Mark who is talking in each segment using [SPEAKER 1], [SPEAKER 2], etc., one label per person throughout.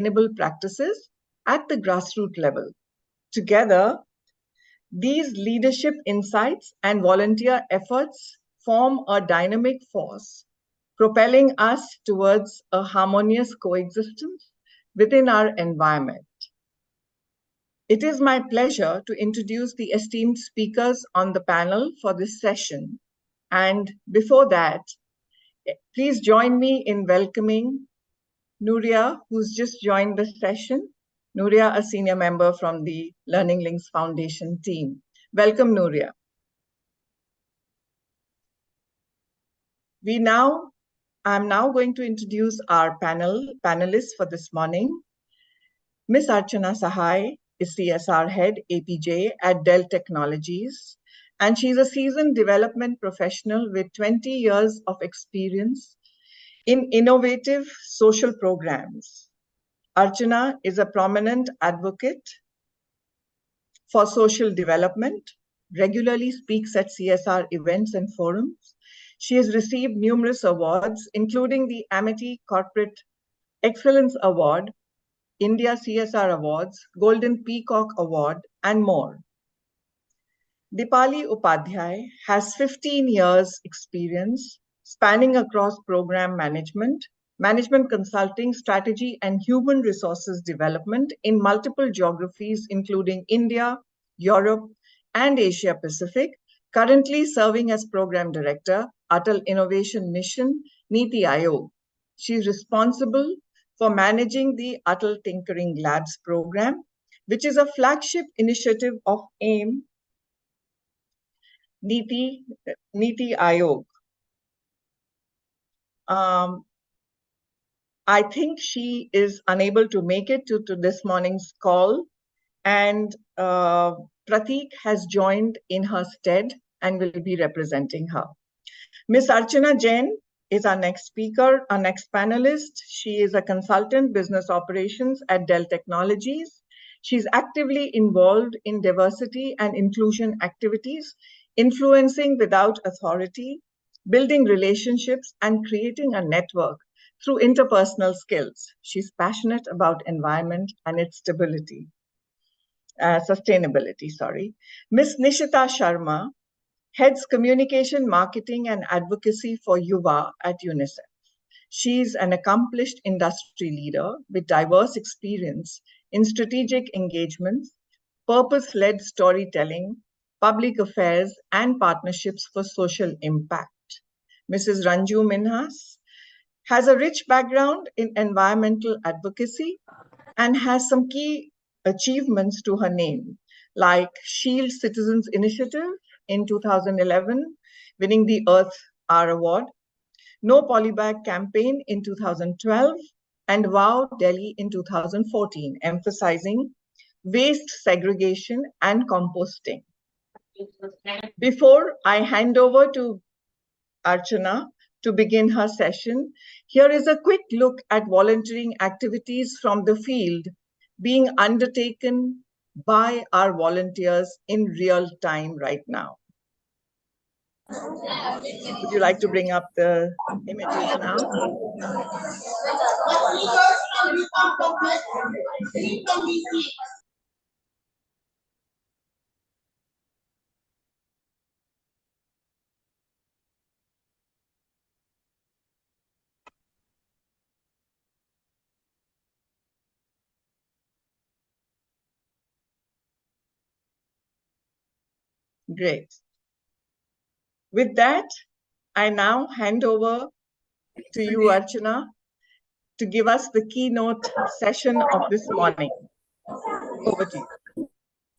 [SPEAKER 1] sustainable practices at the grassroots level. Together, these leadership insights and volunteer efforts form a dynamic force, propelling us towards a harmonious coexistence within our environment. It is my pleasure to introduce the esteemed speakers on the panel for this session. And before that, please join me in welcoming Nuria, who's just joined the session. Nuria, a senior member from the Learning Links Foundation team. Welcome, Nuria. I'm now going to introduce our panelists for this morning. Ms. Archana Sahai is CSR Head, APJ at Dell Technologies, and she's a seasoned development professional with 20 years of experience in innovative social programs. Archana is a prominent advocate for social development, regularly speaks at CSR events and forums. She has received numerous awards, including the Amity Corporate Excellence Award, India CSR Awards, Golden Peacock Award, and more. Dipali Upadhyay has 15 years experience spanning across program management, management consulting, strategy, and human resources development in multiple geographies, including India, Europe, and Asia Pacific, currently serving as Program Director, Atal Innovation Mission, Niti Aayog. She is responsible for managing the Atal Tinkering Labs program, which is a flagship initiative of AIM, Niti Aayog. I think she is unable to make it to this morning's call, and Prateek has joined in her stead and will be representing her. Ms. Archana Jain is our next speaker, our next panelist. She is a consultant business operations at Dell Technologies. She's actively involved in diversity and inclusion activities, influencing without authority, building relationships, and creating a network through interpersonal skills. She's passionate about environment and its sustainability. Ms. Nishita Sharma heads communication, marketing, and advocacy for Yuva at UNICEF. She's an accomplished industry leader with diverse experience in strategic engagements, purpose-led storytelling, public affairs, and partnerships for social impact. Mrs. Ranju Minhas has a rich background in environmental advocacy and has some key achievements to her name, like Shield Citizens Initiative in 2011, winning the Earth Hour Award, No Polybag campaign in 2012, and Wow Delhi in 2014, emphasizing waste segregation and composting. Before I hand over to Archana to begin her session, here is a quick look at volunteering activities from the field being undertaken by our volunteers in real time right now. Would you like to bring up the images now? Great. With that, I now hand over to you, Archana, to give us the keynote session of this morning. Over to you.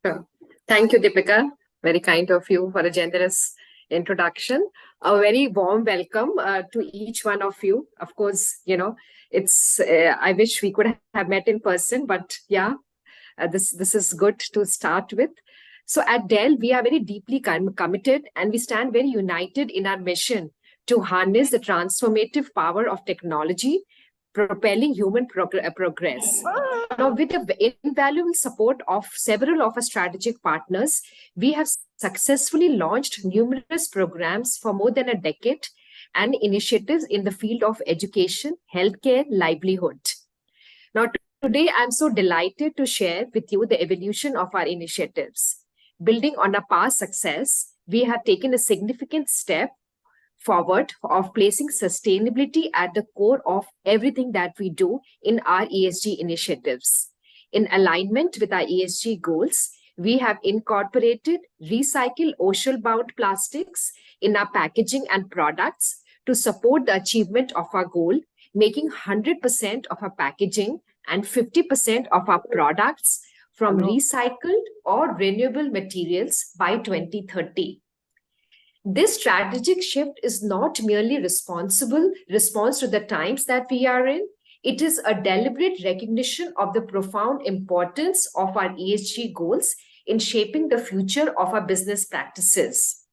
[SPEAKER 2] Sure. Thank you, Deepika. Very kind of you for a generous introduction. A very warm welcome to each one of you. Of course, it's I wish we could have met in person, but yeah, this is good to start with. So at Dell, we are very deeply committed and we stand very united in our mission to harness the transformative power of technology, propelling human progress. Now, with the invaluable support of several of our strategic partners, we have successfully launched numerous programs for more than a decade and initiatives in the field of education, healthcare, livelihood. Now, Today, I'm so delighted to share with you the evolution of our initiatives. Building on our past success, we have taken a significant step forward of placing sustainability at the core of everything that we do in our ESG initiatives. In alignment with our ESG goals, we have incorporated recycled ocean bound plastics in our packaging and products to support the achievement of our goal, making 100% of our packaging and 50% of our products from recycled or renewable materials by 2030. This strategic shift is not merely response to the times that we are in. It is a deliberate recognition of the profound importance of our ESG goals in shaping the future of our business practices.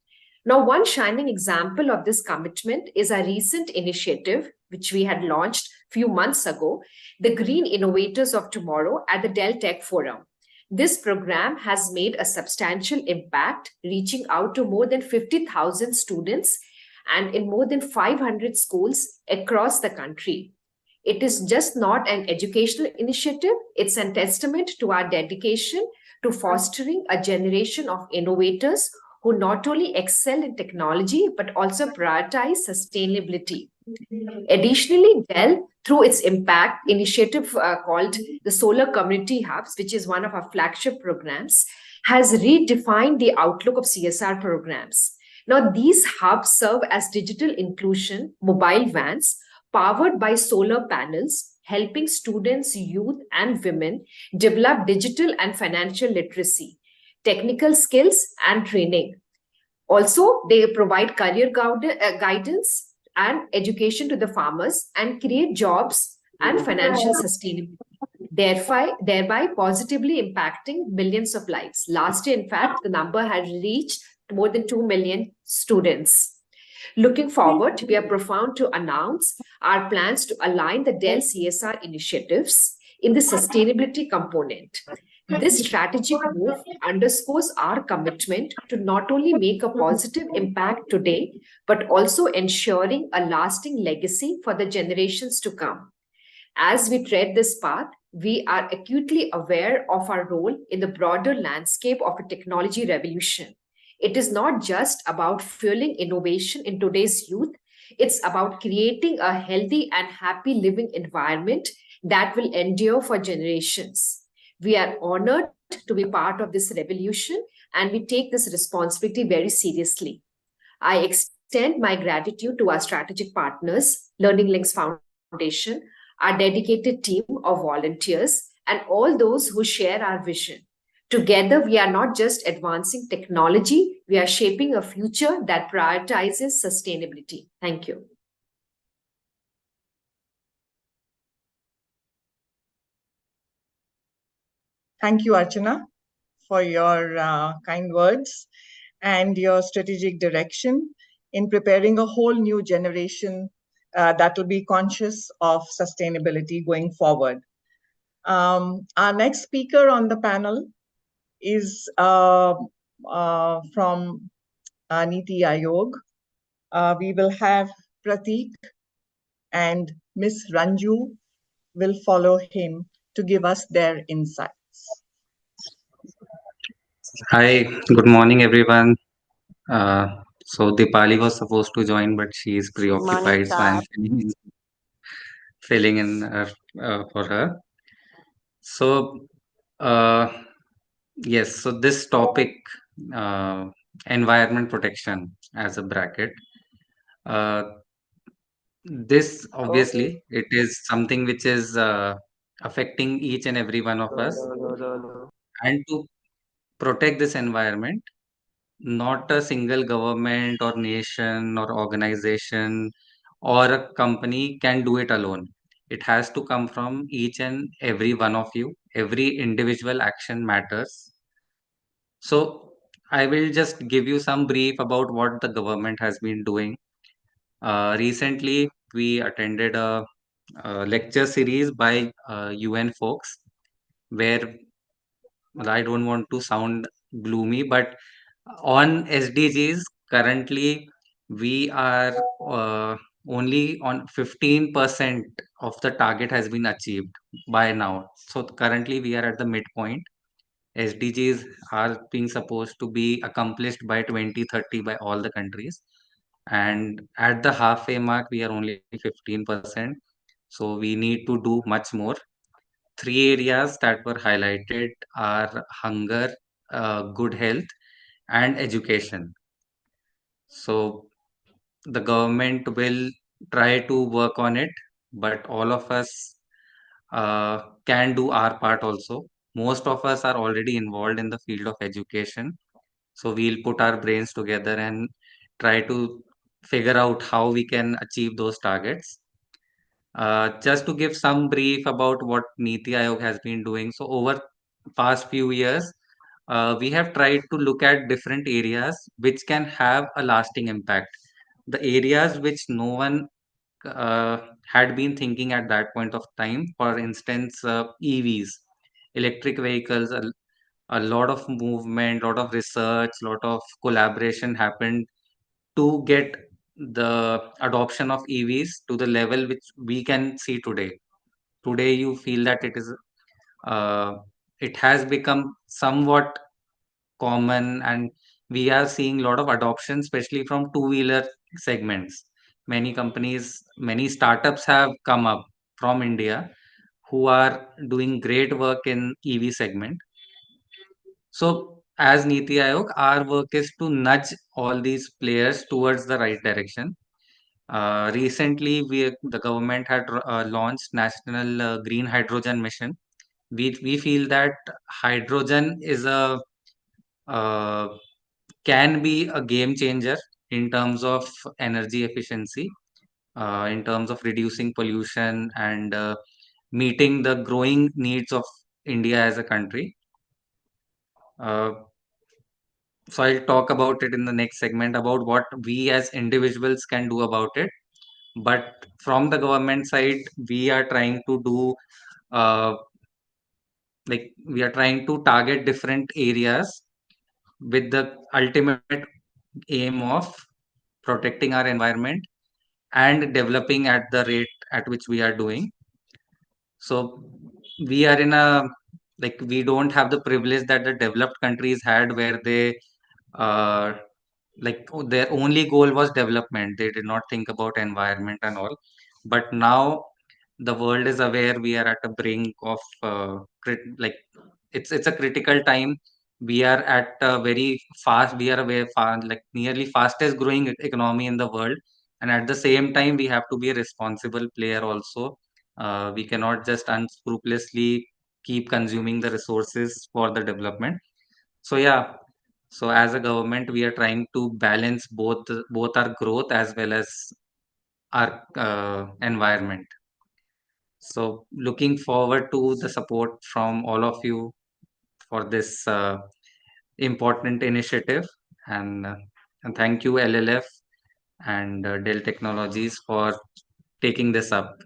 [SPEAKER 2] Now, one shining example of this commitment is a recent initiative which we had launched a few months ago, the Green Innovators of Tomorrow at the Dell Tech Forum. This program has made a substantial impact, reaching out to more than 50,000 students and in more than 500 schools across the country. It is just not an educational initiative, it's a testament to our dedication to fostering a generation of innovators who not only excel in technology but also prioritize sustainability. Additionally, Dell, through its impact initiative called the Solar Community Hubs, which is one of our flagship programs, has redefined the outlook of CSR programs. Now, these hubs serve as digital inclusion mobile vans powered by solar panels, helping students, youth, and women develop digital and financial literacy, technical skills, and training. Also, they provide career guidance and education to the farmers and create jobs and financial sustainability, thereby positively impacting millions of lives. Last year, in fact, the number had reached more than 2 million students. Looking forward, we are proud to announce our plans to align the Dell CSR initiatives in the sustainability component. This strategic move underscores our commitment to not only make a positive impact today, but also ensuring a lasting legacy for the generations to come. As we tread this path, we are acutely aware of our role in the broader landscape of a technology revolution. It is not just about fueling innovation in today's youth, it's about creating a healthy and happy living environment that will endure for generations. We are honored to be part of this revolution and we take this responsibility very seriously. I extend my gratitude to our strategic partners, Learning Links Foundation, our dedicated team of volunteers, and all those who share our vision. Together, we are not just advancing technology, we are shaping a future that prioritizes sustainability. Thank you.
[SPEAKER 1] Thank you, Archana, for your kind words and your strategic direction in preparing a whole new generation that will be conscious of sustainability going forward. Our next speaker on the panel is from Niti Aayog. We will have Prateek and Ms. Ranju will follow him to give us their insights.
[SPEAKER 3] Hi, good morning, everyone. So Dipali was supposed to join, but she is preoccupied, so I'm filling in for her. So, yes, so this topic, environment protection as a bracket, uh, this obviously it is something which is affecting each and every one of us, and to protect this environment, not a single government or nation or organization or a company can do it alone. It has to come from each and every one of you. Every individual action matters. So I will just give you some brief about what the government has been doing. Recently, we attended a lecture series by UN folks where, well, I don't want to sound gloomy, but on SDGs, currently we are only on 15% of the target has been achieved by now. So currently we are at the midpoint. SDGs are being supposed to be accomplished by 2030 by all the countries. And at the halfway mark, we are only 15%. So we need to do much more. Three areas that were highlighted are hunger, good health, and education. So the government will try to work on it, but all of us can do our part also. Most of us are already involved in the field of education. So we'll put our brains together and try to figure out how we can achieve those targets. Just to give some brief about what Niti Aayog has been doing. So over past few years, we have tried to look at different areas which can have a lasting impact. The areas which no one uh, had been thinking at that point of time, for instance, EVs, electric vehicles, a lot of movement, lot of research, lot of collaboration happened to get the adoption of EVs to the level which we can see today. Today, you feel that uh, it has become somewhat common, and we are seeing a lot of adoption, especially from two-wheeler segments. Many companies, many startups have come up from India who are doing great work in EV segment. So, as Niti Aayog, our work is to nudge all these players towards the right direction. Recently, the government had launched National Green Hydrogen Mission. We feel that hydrogen is a uh, can be a game changer in terms of energy efficiency, in terms of reducing pollution and meeting the growing needs of India as a country. Uh, so I'll talk about it in the next segment about what we as individuals can do about it. But from the government side, we are trying to do uh, we are trying to target different areas with the ultimate aim of protecting our environment and developing at the rate at which we are doing. So we are in a we don't have the privilege that the developed countries had, where they uh, their only goal was development. They did not think about environment and all. But now the world is aware we are at a brink of it's a critical time. We are at a very fast. We are a very far nearly fastest growing economy in the world, and at the same time we have to be a responsible player also. We cannot just unscrupulously keep consuming the resources for the development. So yeah, so as a government, we are trying to balance both our growth as well as our environment. So looking forward to the support from all of you for this important initiative, and and thank you LLF and Dell Technologies for taking this up.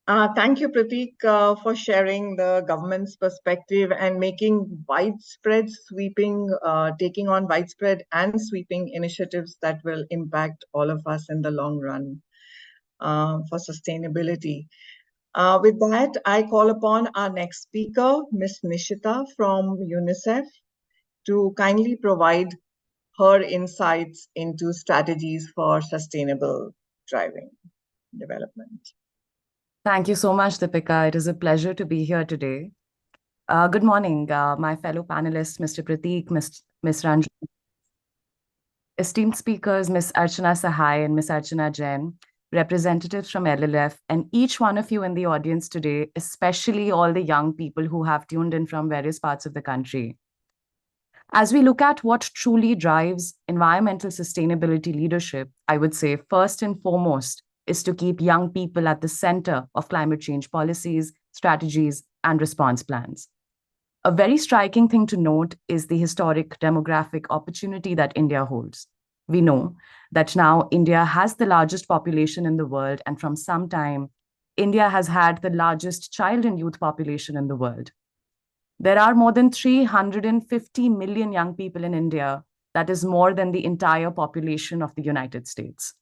[SPEAKER 1] Thank you, Pratik, for sharing the government's perspective and making widespread sweeping, taking on widespread and sweeping initiatives that will impact all of us in the long run for sustainability. With that, I call upon our next speaker, Ms. Nishita from UNICEF, to kindly provide her insights into strategies for sustainable driving development.
[SPEAKER 4] Thank you so much, Deepika. It is a pleasure to be here today. Good morning, my fellow panelists, Mr. Pratik, Ms. Ranju, esteemed speakers, Ms. Archana Sahai and Ms. Archana Jain, representatives from LLF, and each one of you in the audience today, especially all the young people who have tuned in from various parts of the country. As we look at what truly drives environmental sustainability leadership, I would say first and foremost is to keep young people at the center of climate change policies, strategies, and response plans. A very striking thing to note is the historic demographic opportunity that India holds. We know that now India has the largest population in the world, and from some time, India has had the largest child and youth population in the world. There are more than 350 million young people in India. That is more than the entire population of the United States.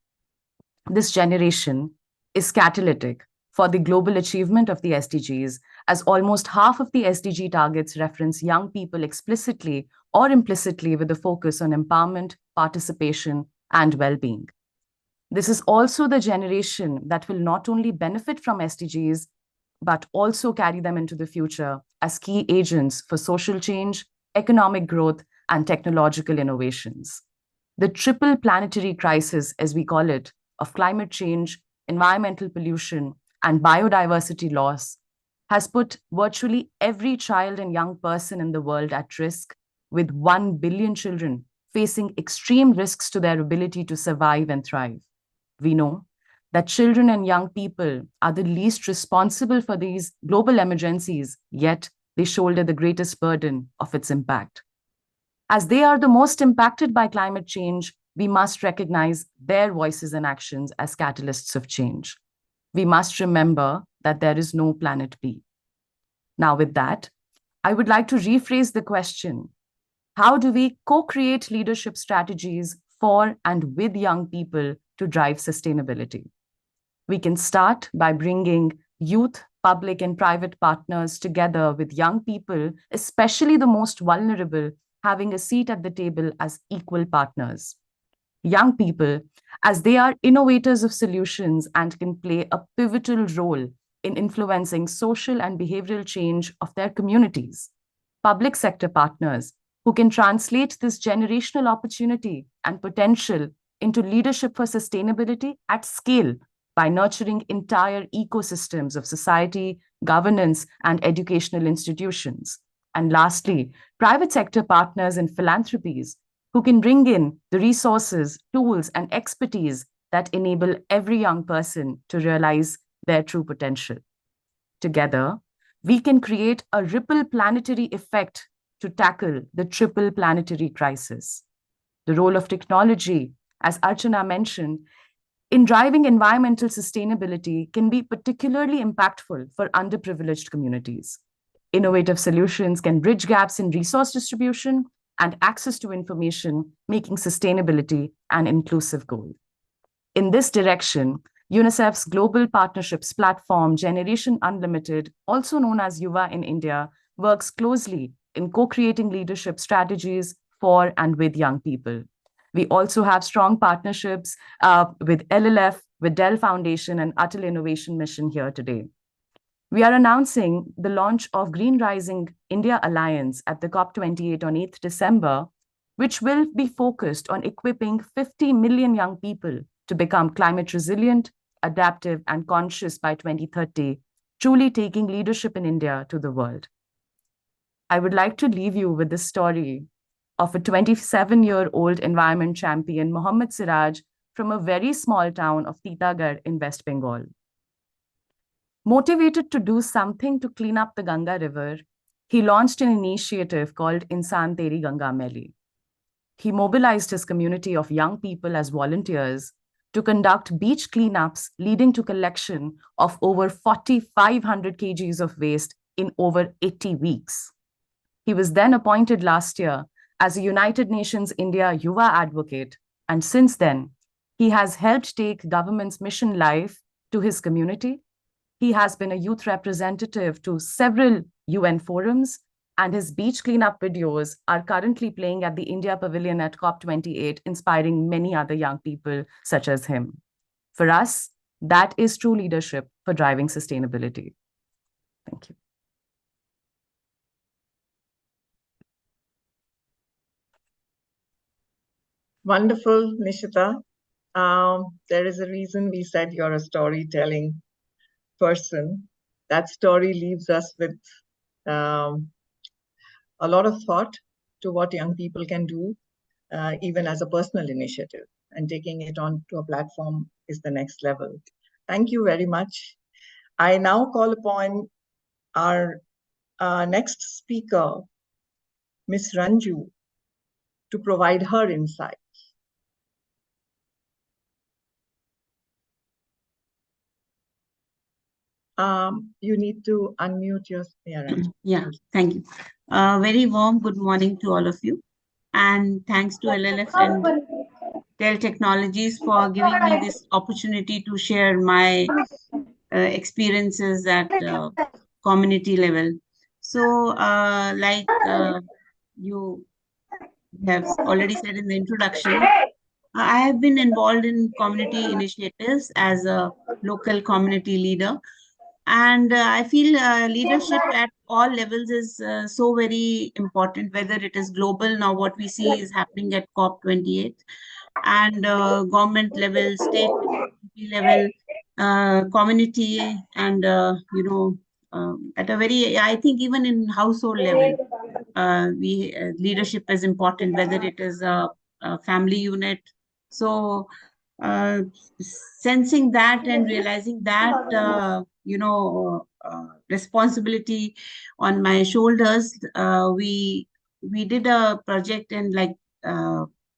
[SPEAKER 4] This generation is catalytic for the global achievement of the SDGs, as almost half of the SDG targets reference young people explicitly or implicitly with a focus on empowerment, participation, and well-being. This is also the generation that will not only benefit from SDGs, but also carry them into the future as key agents for social change, economic growth, and technological innovations. The triple planetary crisis, as we call it, of climate change, environmental pollution, and biodiversity loss has put virtually every child and young person in the world at risk, with 1 billion children facing extreme risks to their ability to survive and thrive. We know that children and young people are the least responsible for these global emergencies, yet they shoulder the greatest burden of its impact. As they are the most impacted by climate change, we must recognize their voices and actions as catalysts of change. We must remember that there is no planet B. Now, with that, I would like to rephrase the question: how do we co-create leadership strategies for and with young people to drive sustainability? We can start by bringing youth, public, and private partners together with young people, especially the most vulnerable, having a seat at the table as equal partners. Young people, as they are innovators of solutions and can play a pivotal role in influencing social and behavioral change of their communities. Public sector partners, who can translate this generational opportunity and potential into leadership for sustainability at scale by nurturing entire ecosystems of society, governance, and educational institutions. And lastly, private sector partners and philanthropies, who can bring in the resources, tools, and expertise that enable every young person to realize their true potential. Together, we can create a ripple planetary effect to tackle the triple planetary crisis. The role of technology, as Archana mentioned, in driving environmental sustainability can be particularly impactful for underprivileged communities. Innovative solutions can bridge gaps in resource distribution and access to information, making sustainability an inclusive goal. In this direction, UNICEF's Global Partnerships Platform, Generation Unlimited, also known as Yuva in India, works closely in co-creating leadership strategies for and with young people. We also have strong partnerships with LLF, with Dell Foundation, and Atal Innovation Mission here today. We are announcing the launch of Green Rising India Alliance at the COP28 on 8th December, which will be focused on equipping 50 million young people to become climate resilient, adaptive, and conscious by 2030, truly taking leadership in India to the world. I would like to leave you with the story of a 27-year-old environment champion, Mohammad Siraj, from a very small town of Titagarh in West Bengal. Motivated to do something to clean up the Ganga River, he launched an initiative called Insan Teri Ganga Maili. He mobilized his community of young people as volunteers to conduct beach cleanups, leading to collection of over 4,500 kgs of waste in over 80 weeks. He was then appointed last year as a United Nations India Yuva advocate, and since then, he has helped take government's mission life to his community. He has been a youth representative to several UN forums, and his beach cleanup videos are currently playing at the India Pavilion at COP28, inspiring many other young people such as him. For us, that is true leadership for driving sustainability. Thank you.
[SPEAKER 1] Wonderful, Nishita. There is a reason we said you're a storytelling person. That story leaves us with a lot of thought to what young people can do, even as a personal initiative. And taking it on to a platform is the next level. Thank you very much. I now call upon our next speaker, Ms. Ranju, to provide her insight. You need to unmute your.
[SPEAKER 5] Yeah, thank you. Very warm good morning to all of you. And thanks to LLF and Dell Technologies for giving me this opportunity to share my experiences at community level. So, like you have already said in the introduction, I have been involved in community initiatives as a local community leader. And I feel leadership at all levels is so very important, whether it is global. Now, what we see is happening at COP28 and government level, state level, community, and, at a very, I think even in household level, leadership is important, whether it is a family unit. So, uh, sensing that and realizing that, responsibility on my shoulders, we did a project in like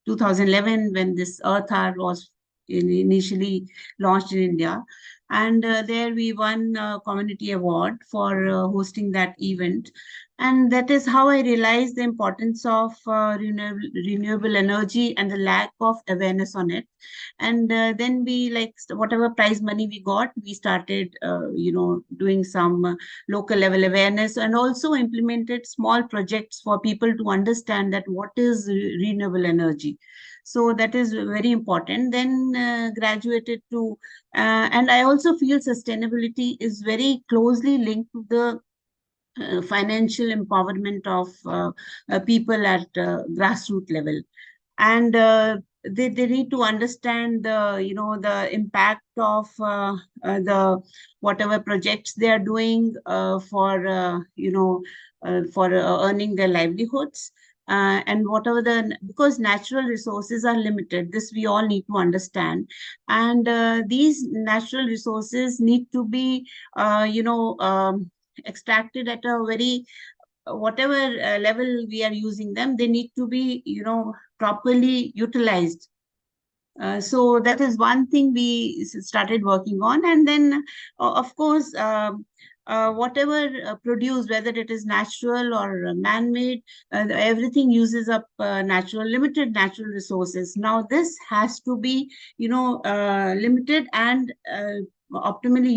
[SPEAKER 5] 2011 when this Earth Hour was initially launched in India. And there we won a community award for hosting that event. And that is how I realized the importance of renewable energy and the lack of awareness on it. And then we, like, whatever prize money we got, we started doing some local level awareness, and also implemented small projects for people to understand that what is renewable energy. So that is very important. Then graduated to and I also feel sustainability is very closely linked to the financial empowerment of people at grassroots level. And they need to understand the impact of the whatever projects they are doing for earning their livelihoods. And whatever because natural resources are limited, this we all need to understand. And these natural resources need to be extracted at a very whatever level we are using them, they need to be properly utilized. So that is one thing we started working on. And then of course whatever produced, whether it is natural or man-made, everything uses up limited natural resources. Now this has to be limited and optimally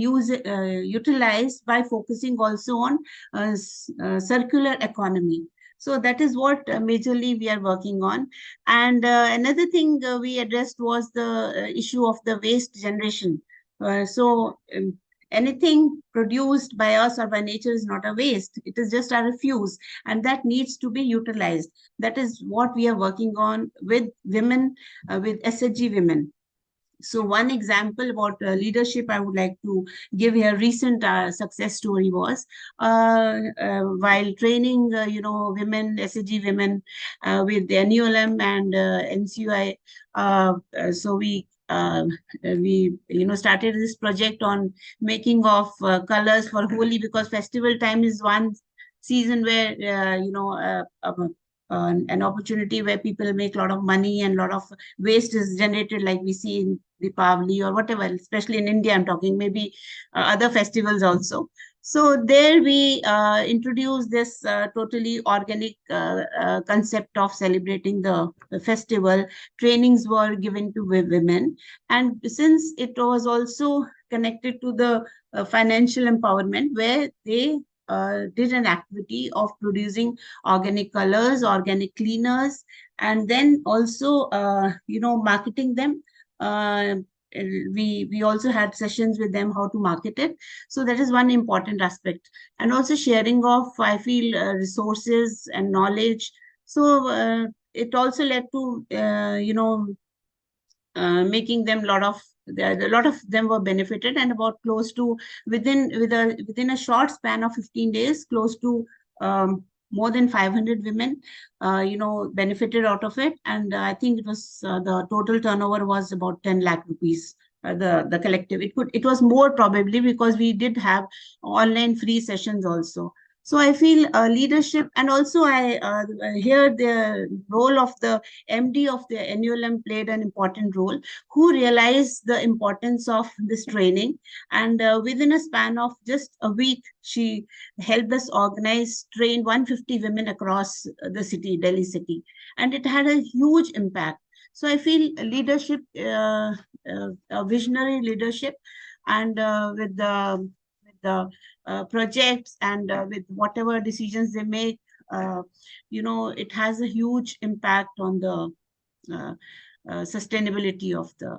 [SPEAKER 5] utilized by focusing also on circular economy. So that is what majorly we are working on. And another thing we addressed was the issue of the waste generation. Anything produced by us or by nature is not a waste. It is just a refuse, and that needs to be utilized. That is what we are working on with women, with SHG women. So one example about leadership I would like to give here, recent success story was while training, women, SHG women with the NULM and NCUI. So we started this project on making of colors for Holi, because festival time is one season where, an opportunity where people make a lot of money and a lot of waste is generated, like we see in Deepavali or whatever, especially in India, I'm talking, maybe other festivals also. So there we introduced this totally organic concept of celebrating the festival. Trainings were given to women. And since it was also connected to the financial empowerment, where they did an activity of producing organic colors, organic cleaners, and then also, marketing them. We also had sessions with them how to market it. So that is one important aspect. And also sharing of, I feel, resources and knowledge. So it also led to, making them a lot of them were benefited, and about close to within a short span of 15 days, close to more than 500 women, benefited out of it. And I think it was the total turnover was about 10 lakh rupees. The collective, it was more probably, because we did have online free sessions also. So I feel leadership, and also I hear the role of the MD of the NULM played an important role, who realized the importance of this training. And within a span of just a week, she helped us train 150 women across the city, Delhi city. And it had a huge impact. So I feel leadership, visionary leadership, and with the projects and with whatever decisions they make, it has a huge impact on the sustainability of the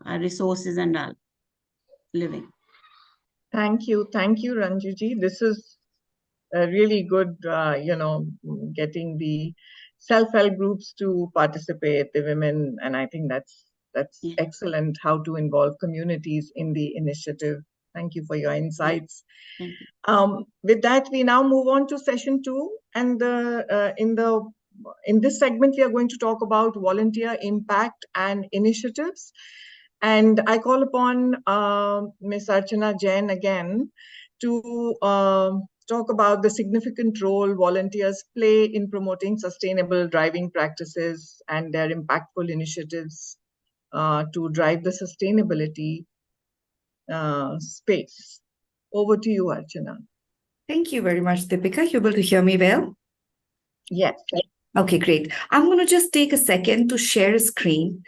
[SPEAKER 5] resources and living.
[SPEAKER 1] Thank you, Ranjuji. This is a really good, getting the self-help groups to participate, the women, and I think that's excellent. How to involve communities in the initiative. Thank you for your insights.
[SPEAKER 5] Thank you.
[SPEAKER 1] With that, we now move on to session 2, and in this segment, we are going to talk about volunteer impact and initiatives. And I call upon Ms. Archana Jain again to talk about the significant role volunteers play in promoting sustainable driving practices and their impactful initiatives to drive the sustainability space. Over to you, Archana.
[SPEAKER 6] Thank you very much, Deepika. You able to hear me well?
[SPEAKER 1] Yes.
[SPEAKER 6] Okay, great. I'm going to just take a second to share a screen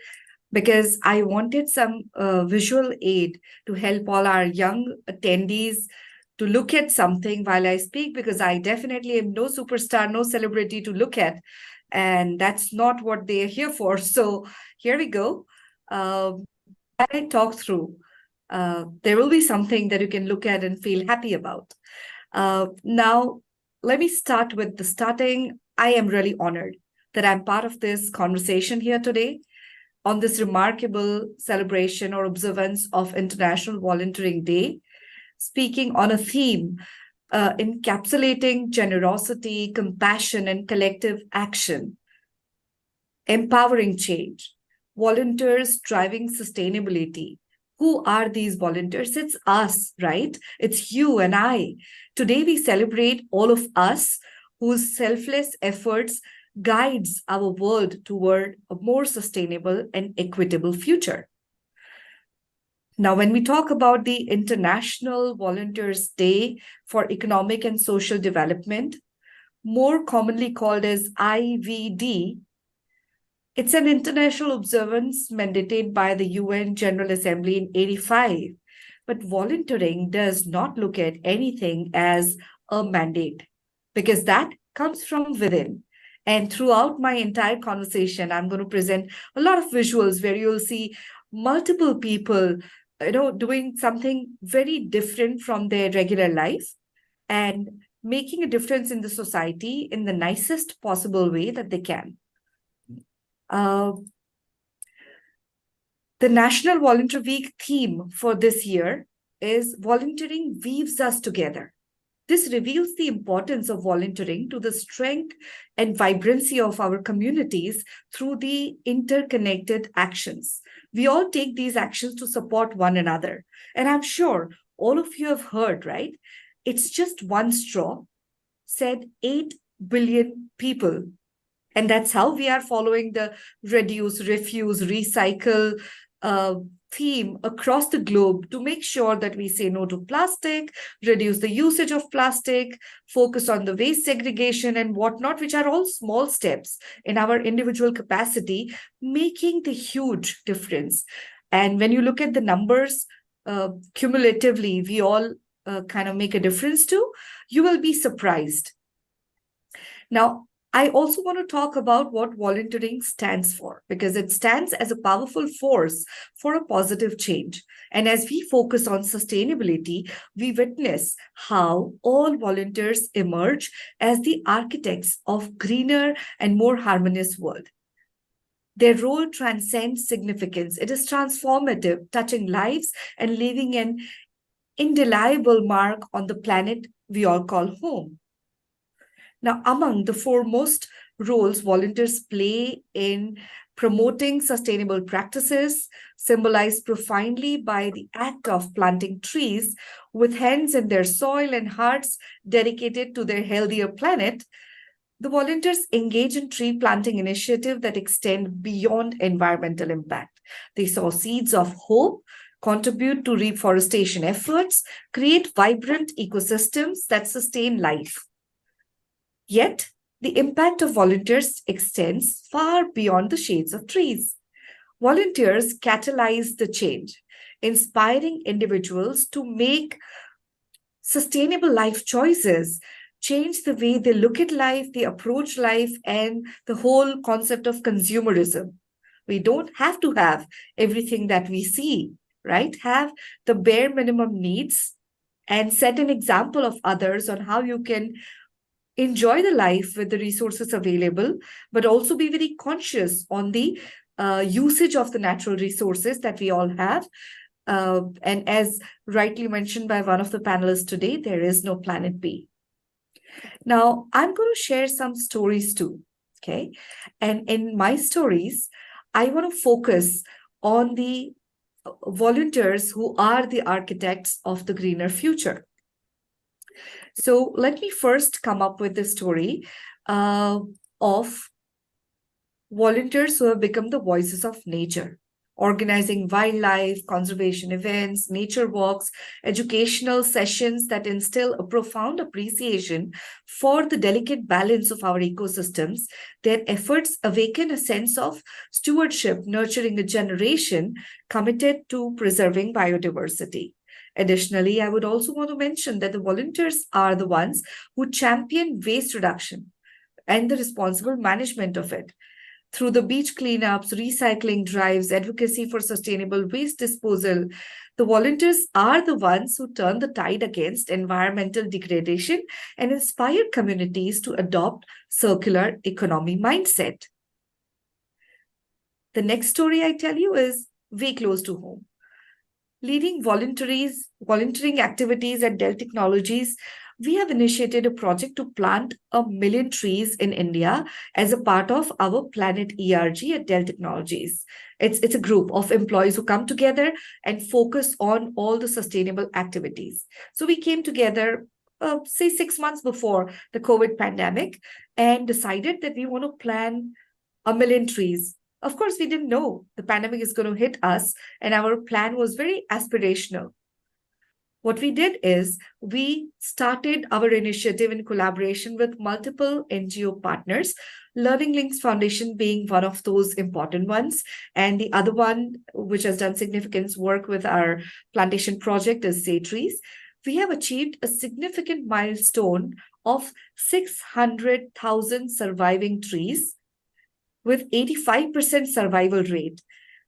[SPEAKER 6] because I wanted some visual aid to help all our young attendees to look at something while I speak, because I definitely am no superstar, no celebrity to look at. And that's not what they are here for. So here we go. I talk through. There will be something that you can look at and feel happy about. Now, let me start with the starting. I am really honored that I'm part of this conversation here today on this remarkable celebration or observance of International Volunteering Day, speaking on a theme encapsulating generosity, compassion, and collective action, empowering change, volunteers driving sustainability. Who are these volunteers? It's us, right? It's you and I. Today, we celebrate all of us whose selfless efforts guides our world toward a more sustainable and equitable future. Now, when we talk about the International Volunteers Day for Economic and Social Development, more commonly called as IVD, it's an international observance mandated by the UN General Assembly in 1985. But volunteering does not look at anything as a mandate, because that comes from within. And throughout my entire conversation, I'm going to present a lot of visuals where you'll see multiple people, doing something very different from their regular life and making a difference in the society in the nicest possible way that they can. The National Volunteer Week theme for this year is Volunteering Weaves Us Together. This reveals the importance of volunteering to the strength and vibrancy of our communities through the interconnected actions. We all take these actions to support one another. And I'm sure all of you have heard, right? It's just one straw, said 8 billion people. And that's how we are following the reduce, refuse, recycle theme across the globe to make sure that we say no to plastic, reduce the usage of plastic, focus on the waste segregation and whatnot, which are all small steps in our individual capacity, making the huge difference. And when you look at the numbers, cumulatively, we all kind of make a difference too, you will be surprised. Now, I also want to talk about what volunteering stands for, because it stands as a powerful force for a positive change. And as we focus on sustainability, we witness how all volunteers emerge as the architects of greener and more harmonious world. Their role transcends significance. It is transformative, touching lives and leaving an indelible mark on the planet we all call home. Now, among the foremost roles volunteers play in promoting sustainable practices, symbolized profoundly by the act of planting trees with hands in their soil and hearts dedicated to their healthier planet, the volunteers engage in tree planting initiatives that extend beyond environmental impact. They sow seeds of hope, contribute to reforestation efforts, create vibrant ecosystems that sustain life. Yet, The impact of volunteers extends far beyond the shades of trees. Volunteers catalyze the change, inspiring individuals to make sustainable life choices, change the way they look at life, they approach life, and the whole concept of consumerism. We don't have to have everything that we see, right? Have the bare minimum needs and set an example of others on how you can enjoy the life with the resources available, but also be very conscious on the usage of the natural resources that we all have. And as rightly mentioned by one of the panelists today, there is no planet B. Now, I'm going to share some stories too, okay? And in my stories, I want to focus on the volunteers who are the architects of the greener future. So let me first come up with the story of volunteers who have become the voices of nature, organizing wildlife conservation events, nature walks, educational sessions that instill a profound appreciation for the delicate balance of our ecosystems. Their efforts awaken a sense of stewardship, nurturing a generation committed to preserving biodiversity. Additionally, I would also want to mention that the volunteers are the ones who champion waste reduction and the responsible management of it. Through the beach cleanups, recycling drives, advocacy for sustainable waste disposal, the volunteers are the ones who turn the tide against environmental degradation and inspire communities to adopt circular economy mindset. The next story I tell you is way close to home. Leading volunteering activities at Dell Technologies, we have initiated a project to plant 1 million trees in India as a part of our Planet ERG at Dell Technologies. It's a group of employees who come together and focus on all the sustainable activities. So we came together, say 6 months before the COVID pandemic, and decided that we want to plant 1 million trees. Of course, we didn't know the pandemic is going to hit us, and our plan was very aspirational. What we did is we started our initiative in collaboration with multiple NGO partners, Learning Links Foundation being one of those important ones. And the other one, which has done significant work with our plantation project, is Say Trees. We have achieved a significant milestone of 600,000 surviving trees with 85% survival rate.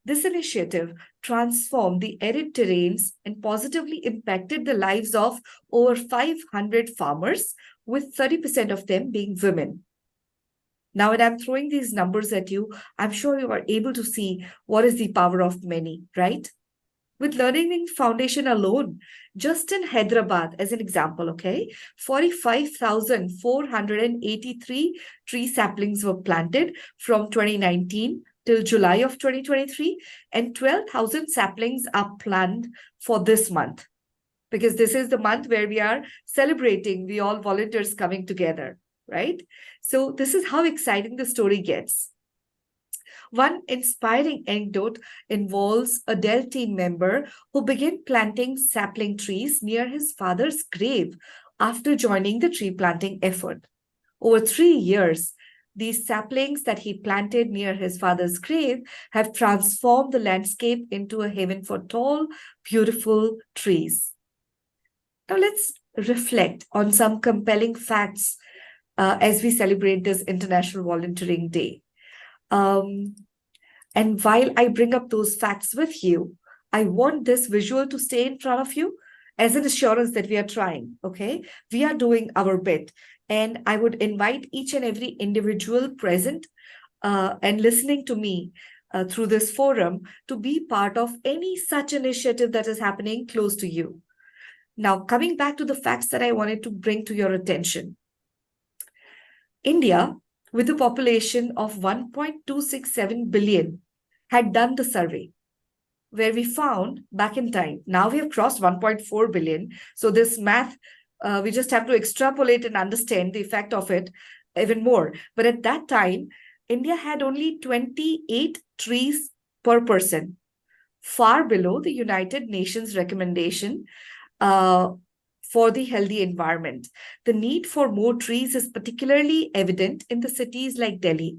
[SPEAKER 6] This initiative transformed the arid terrains and positively impacted the lives of over 500 farmers, with 30% of them being women. Now, when I'm throwing these numbers at you, I'm sure you are able to see what is the power of many, right? With Learning Link Foundation alone, just in Hyderabad, as an example, okay, 45,483 tree saplings were planted from 2019 till July of 2023, and 12,000 saplings are planned for this month, because this is the month where we are celebrating, we all volunteers coming together, right? So this is how exciting the story gets. One inspiring anecdote involves a Dell team member who began planting sapling trees near his father's grave after joining the tree planting effort. Over 3 years, these saplings that he planted near his father's grave have transformed the landscape into a haven for tall, beautiful trees. Now let's reflect on some compelling facts as we celebrate this International Volunteering Day. And while I bring up those facts with you, I want this visual to stay in front of you as an assurance that we are trying, okay? We are doing our bit. And I would invite each and every individual present and listening to me through this forum to be part of any such initiative that is happening close to you. Now, coming back to the facts that I wanted to bring to your attention. India, with a population of 1.267 billion, had done the survey, where we found back in time, now we have crossed 1.4 billion. So this math, we just have to extrapolate and understand the effect of it even more. But at that time, India had only 28 trees per person, far below the United Nations recommendation for the healthy environment. The need for more trees is particularly evident in the cities like Delhi,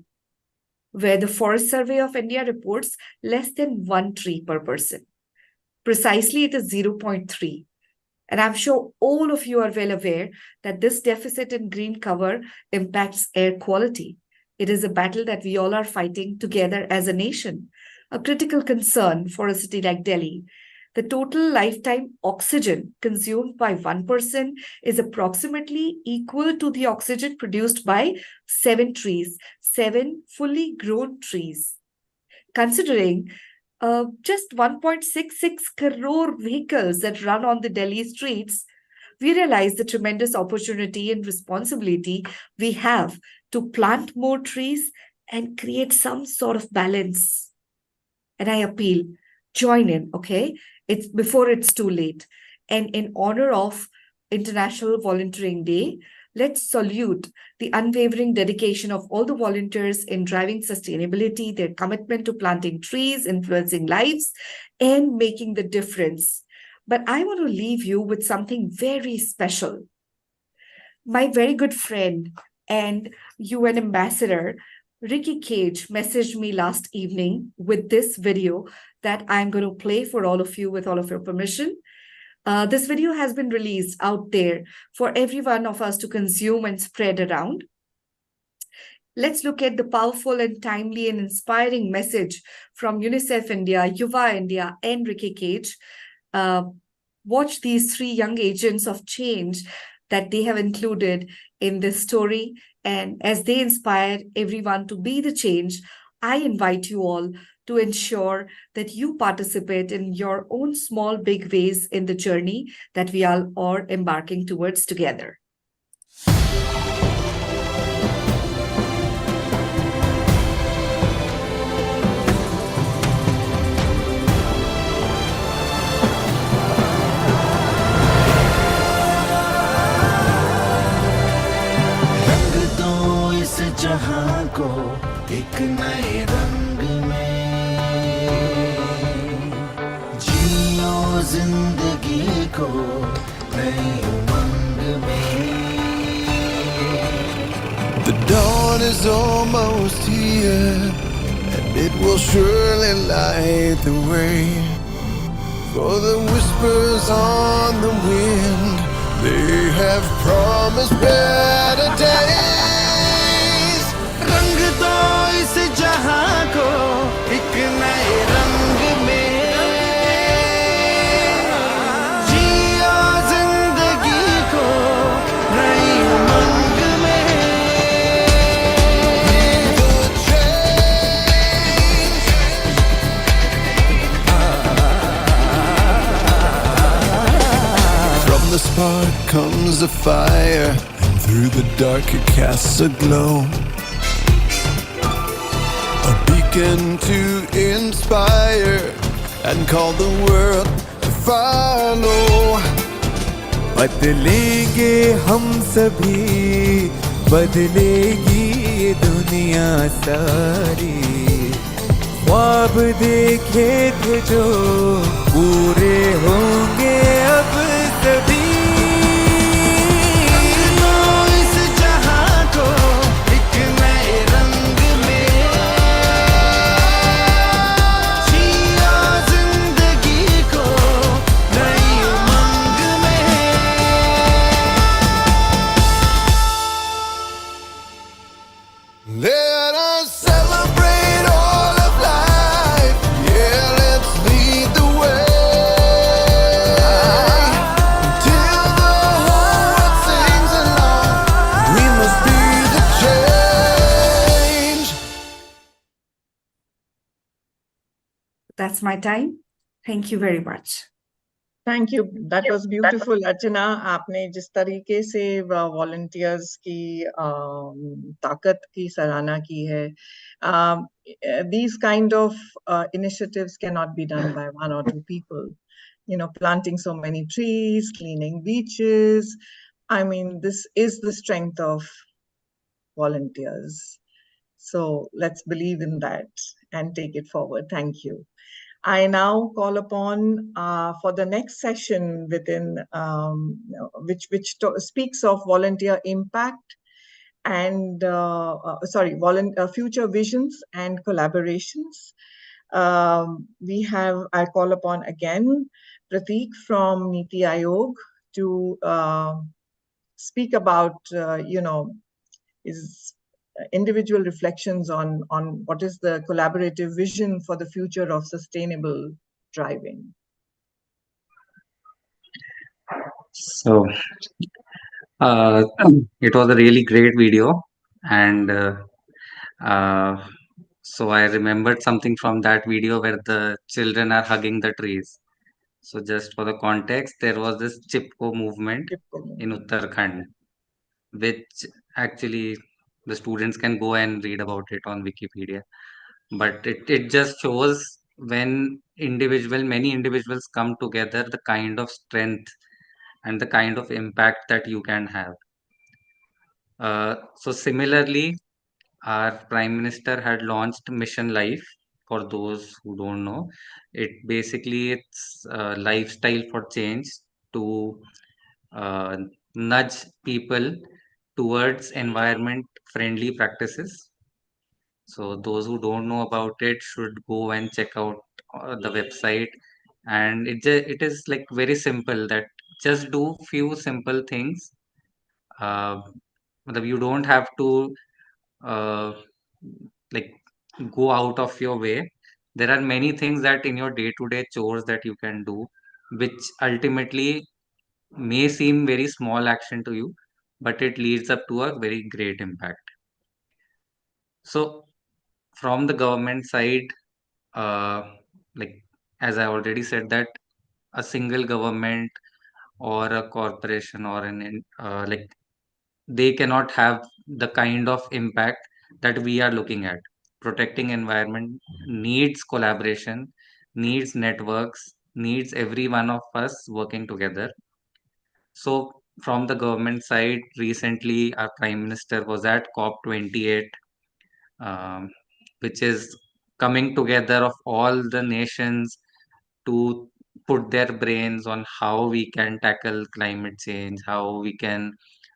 [SPEAKER 6] where the Forest Survey of India reports less than 1 tree per person. Precisely, it is 0.3. And I'm sure all of you are well aware that this deficit in green cover impacts air quality. It is a battle that we all are fighting together as a nation, a critical concern for a city like Delhi. The total lifetime oxygen consumed by one person is approximately equal to the oxygen produced by 7 trees, 7 fully grown trees. Considering just 1.66 crore vehicles that run on the Delhi streets, we realize the tremendous opportunity and responsibility we have to plant more trees and create some sort of balance. And I appeal, join in, okay? It's before it's too late. And in honor of International Volunteering Day, let's salute the unwavering dedication of all the volunteers in driving sustainability, their commitment to planting trees, influencing lives, and making the difference. But I want to leave you with something very special. My very good friend and UN ambassador, Ricky Cage, messaged me last evening with this video that I'm going to play for all of you with all of your permission. This video has been released out there for every one of us to consume and spread around. Let's look at the powerful and timely and inspiring message from UNICEF India, Yuva India, and Ricky Cage. Watch these 3 young agents of change that they have included in this story. And as they inspire everyone to be the change, I invite you all to ensure that you participate in your own small, big ways in the journey that we all are embarking towards together.
[SPEAKER 7] जहां को एक नए रंग में जियो जिंदगी को नई उमंग में The dawn is almost here and it will surely light the way for the whispers on the wind they have promised better days रंग दो इस जहां को एक नए रंग में जियो जिंदगी को नई उमंग में From the spark comes a fire and through the dark it casts a glow to inspire and call the world to follow बदलेंगे हम सभी बदलेगी ये दुनिया सारी ख्वाब देखे थे जो पूरे होंगे अब सभी Let us celebrate all of life. Yeah, let's lead the way. Till the whole world sings along, we must be the change.
[SPEAKER 6] That's my time. Thank you very much.
[SPEAKER 1] Thank you. That was beautiful, Archana. आपने जिस तरीके से volunteers की ताकत की सराहना की है. These kind of initiatives cannot be done by 1 or 2 people. You know, planting so many trees, cleaning beaches. I mean, this is the strength of volunteers. So let's believe in that and take it forward. Thank you. I now call upon for the next session within which speaks of volunteer impact and future visions and collaborations. I call upon again Prateek from Niti Aayog to speak about his individual reflections on what is the collaborative vision for the future of sustainable driving.
[SPEAKER 3] So uh, it was a really great video, and uh, so I remembered something from that video where the children are hugging the trees. So just for the context, there was this Chipko movement in Uttarakhand, which actually the students can go and read about it on Wikipedia. But it just shows when many individuals come together, the kind of strength and the kind of impact that you can have. So similarly, our Prime Minister had launched Mission Life. For those who don't know, it's a lifestyle for change to uh, nudge people towards environment friendly practices. So those who don't know about it should go and check out the website. And it is like very simple that just do few simple things. Uh, you don't have to uh, like go out of your way. There are many things that in your day-to-day chores that you can do, which ultimately may seem very small action to you, but it leads up to a very great impact. So from the government side, uh, like as I already said, that a single government or a corporation or like they cannot have the kind of impact that we are looking at. Protecting environment needs collaboration, needs networks, needs every one of us working together. So from the government side, recently our Prime Minister was at COP28, um, which is coming together of all the nations to put their brains on how we can tackle climate change, how we can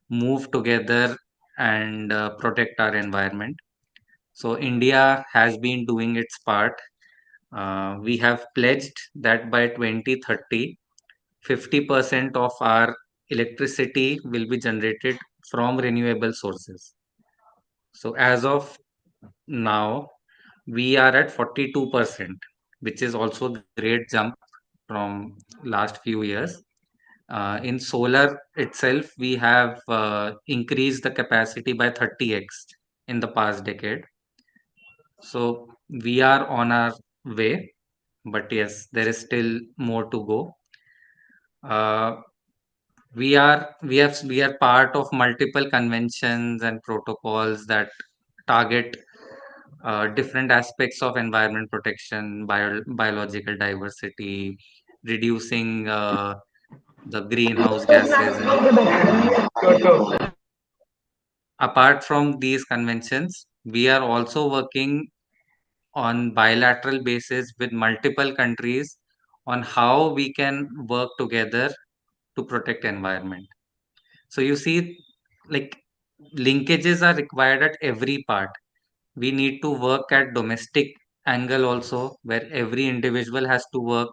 [SPEAKER 3] move together and protect our environment. So India has been doing its part. We have pledged that by 2030, 50% of our electricity will be generated from renewable sources. So as of now, we are at 42%, which is also a great jump from last few years. In solar itself, we have increased the capacity by 30x in the past decade. So we are on our way, but yes, there is still more to go. Uh, we are part of multiple conventions and protocols that target different aspects of environment protection, biological diversity, reducing the greenhouse gases. Apart from these conventions, we are also working on bilateral basis with multiple countries on how we can work together to protect environment. So you see, like linkages are required at every part. We need to work at domestic angle also, where every individual has to work.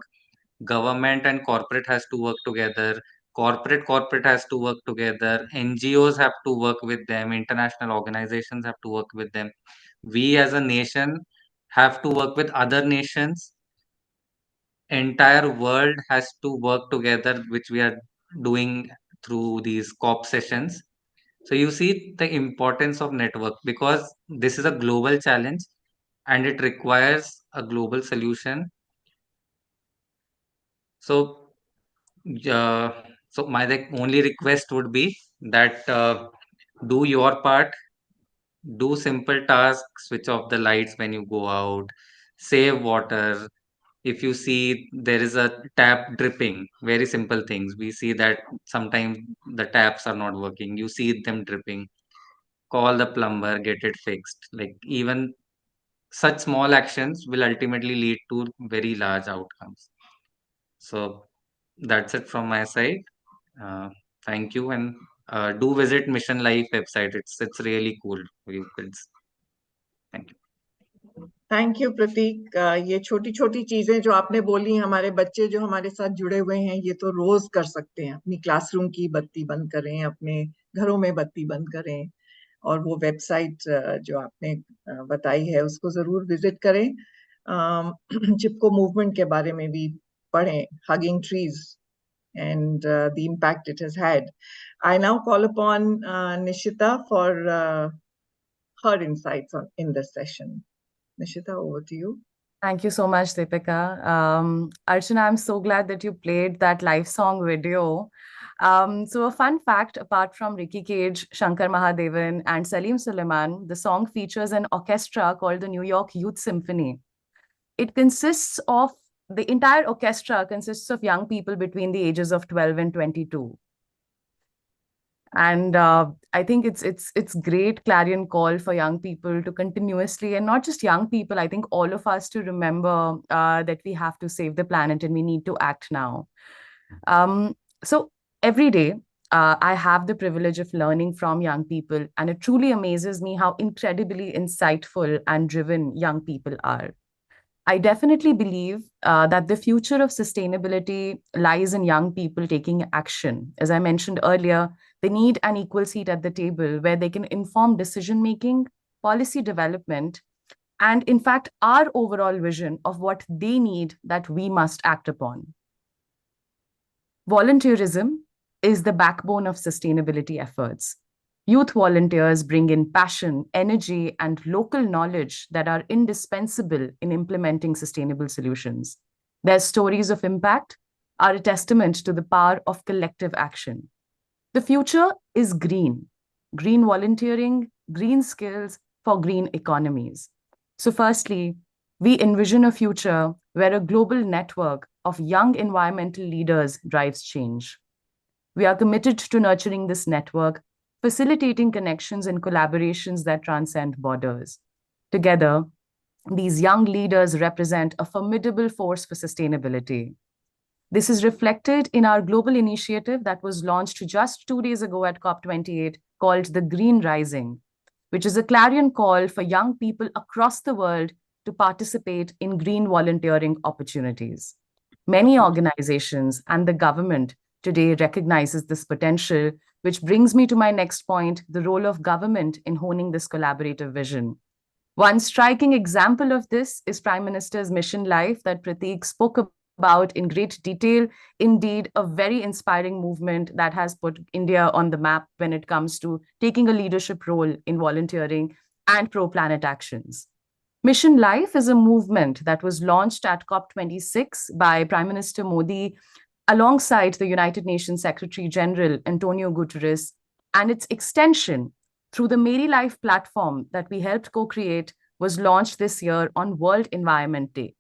[SPEAKER 3] Government and corporate has to work together. Corporate has to work together. NGOs have to work with them. International organizations have to work with them. We as a nation have to work with other nations. Entire world has to work together, which we are doing through these COP sessions. So you see the importance of network because this is a global challenge and it requires a global solution. So, uh, so my only request would be that do your part, do simple tasks, switch off the lights when you go out, save water. If you see there is a tap dripping, very simple things. We see that sometimes the taps are not working. You see them dripping. Call the plumber, get it fixed. Like even such small actions will ultimately lead to very large outcomes. So that's it from my side. Thank you, and do visit Mission Life website. It's really cool for you kids. Thank you.
[SPEAKER 1] Thank you Pratik. ये छोटी छोटी चीजें जो आपने बोली, हमारे बच्चे जो हमारे साथ जुड़े हुए हैं ये तो रोज कर सकते हैं। अपनी क्लासरूम की बत्ती बंद करें, अपने घरों में बत्ती बंद करें, और वो वेबसाइट जो आपने बताई है उसको जरूर विजिट करें। चिपको मूवमेंट के बारे में भी पढ़ें, hugging trees and the impact it has had. I now call upon Nishita for her insights in this session. Nishita, over to you.
[SPEAKER 4] Thank you so much, Deepika. Archana, I'm so glad that you played that live song video. So a fun fact, apart from Ricky Cage, Shankar Mahadevan, and Salim Suleiman, the song features an orchestra called the New York Youth Symphony. The entire orchestra consists of young people between the ages of 12 and 22. And I think it's great clarion call for young people to continuously, and not just young people, I think all of us, to remember that we have to save the planet and we need to act now. So every day, I have the privilege of learning from young people, and it truly amazes me how incredibly insightful and driven young people are. I definitely believe that the future of sustainability lies in young people taking action. As I mentioned earlier, they need an equal seat at the table where they can inform decision-making, policy development, and in fact, our overall vision of what they need that we must act upon. Volunteerism is the backbone of sustainability efforts. Youth volunteers bring in passion, energy, and local knowledge that are indispensable in implementing sustainable solutions. Their stories of impact are a testament to the power of collective action. The future is green. Green volunteering, green skills for green economies. So firstly, we envision a future where a global network of young environmental leaders drives change. We are committed to nurturing this network, facilitating connections and collaborations that transcend borders. Together, these young leaders represent a formidable force for sustainability. This is reflected in our global initiative that was launched just 2 days ago at COP28 called the Green Rising, which is a clarion call for young people across the world to participate in green volunteering opportunities. Many organizations and the government today recognizes this potential, which brings me to my next point, the role of government in honing this collaborative vision. One striking example of this is Prime Minister's Mission Life that Prateek spoke about in great detail. Indeed, a very inspiring movement that has put India on the map when it comes to taking a leadership role in volunteering and pro-planet actions. Mission Life is a movement that was launched at COP26 by Prime Minister Modi alongside the United Nations Secretary General Antonio Guterres, and its extension through the Meri Life platform that we helped co-create was launched this year on World Environment Day.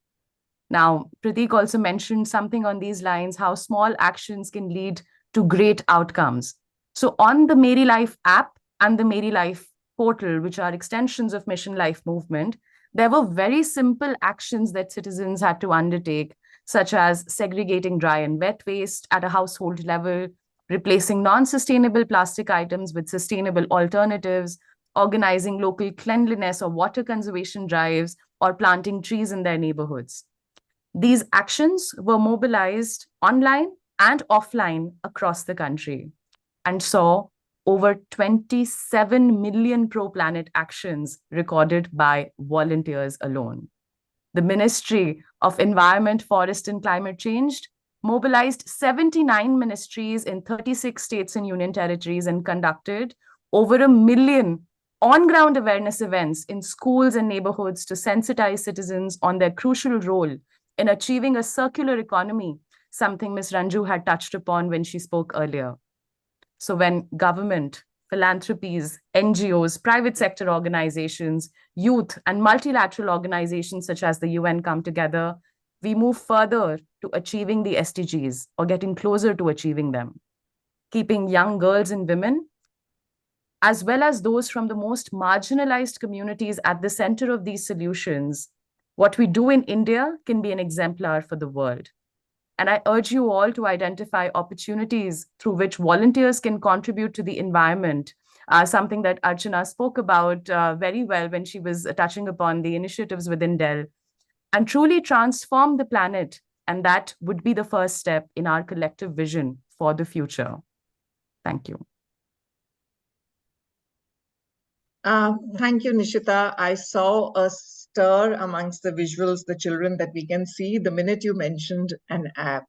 [SPEAKER 4] Now, Prateek also mentioned something on these lines, how small actions can lead to great outcomes. So on the Meri Life app and the Meri Life portal, which are extensions of Mission Life movement, there were very simple actions that citizens had to undertake, such as segregating dry and wet waste at a household level, replacing non-sustainable plastic items with sustainable alternatives, organizing local cleanliness or water conservation drives, or planting trees in their neighborhoods. These actions were mobilized online and offline across the country and saw over 27 million pro-planet actions recorded by volunteers alone. The Ministry of Environment, Forest and Climate Change mobilized 79 ministries in 36 states and union territories and conducted over 1 million on-ground awareness events in schools and neighborhoods to sensitize citizens on their crucial role in achieving a circular economy, something Ms. Ranju had touched upon when she spoke earlier. So when government, philanthropies, NGOs, private sector organizations, youth, and multilateral organizations such as the UN come together, we move further to achieving the SDGs or getting closer to achieving them. Keeping young girls and women as well as those from the most marginalized communities at the center of these solutions, what we do in India can be an exemplar for the world. And I urge you all to identify opportunities through which volunteers can contribute to the environment, something that Archana spoke about very well when she was touching upon the initiatives within Dell, and truly transform the planet. And that would be the first step in our collective vision for the future. Thank you.
[SPEAKER 1] Thank you, Nishita. I saw a stir amongst the visuals, the children that we can see the minute you mentioned an app.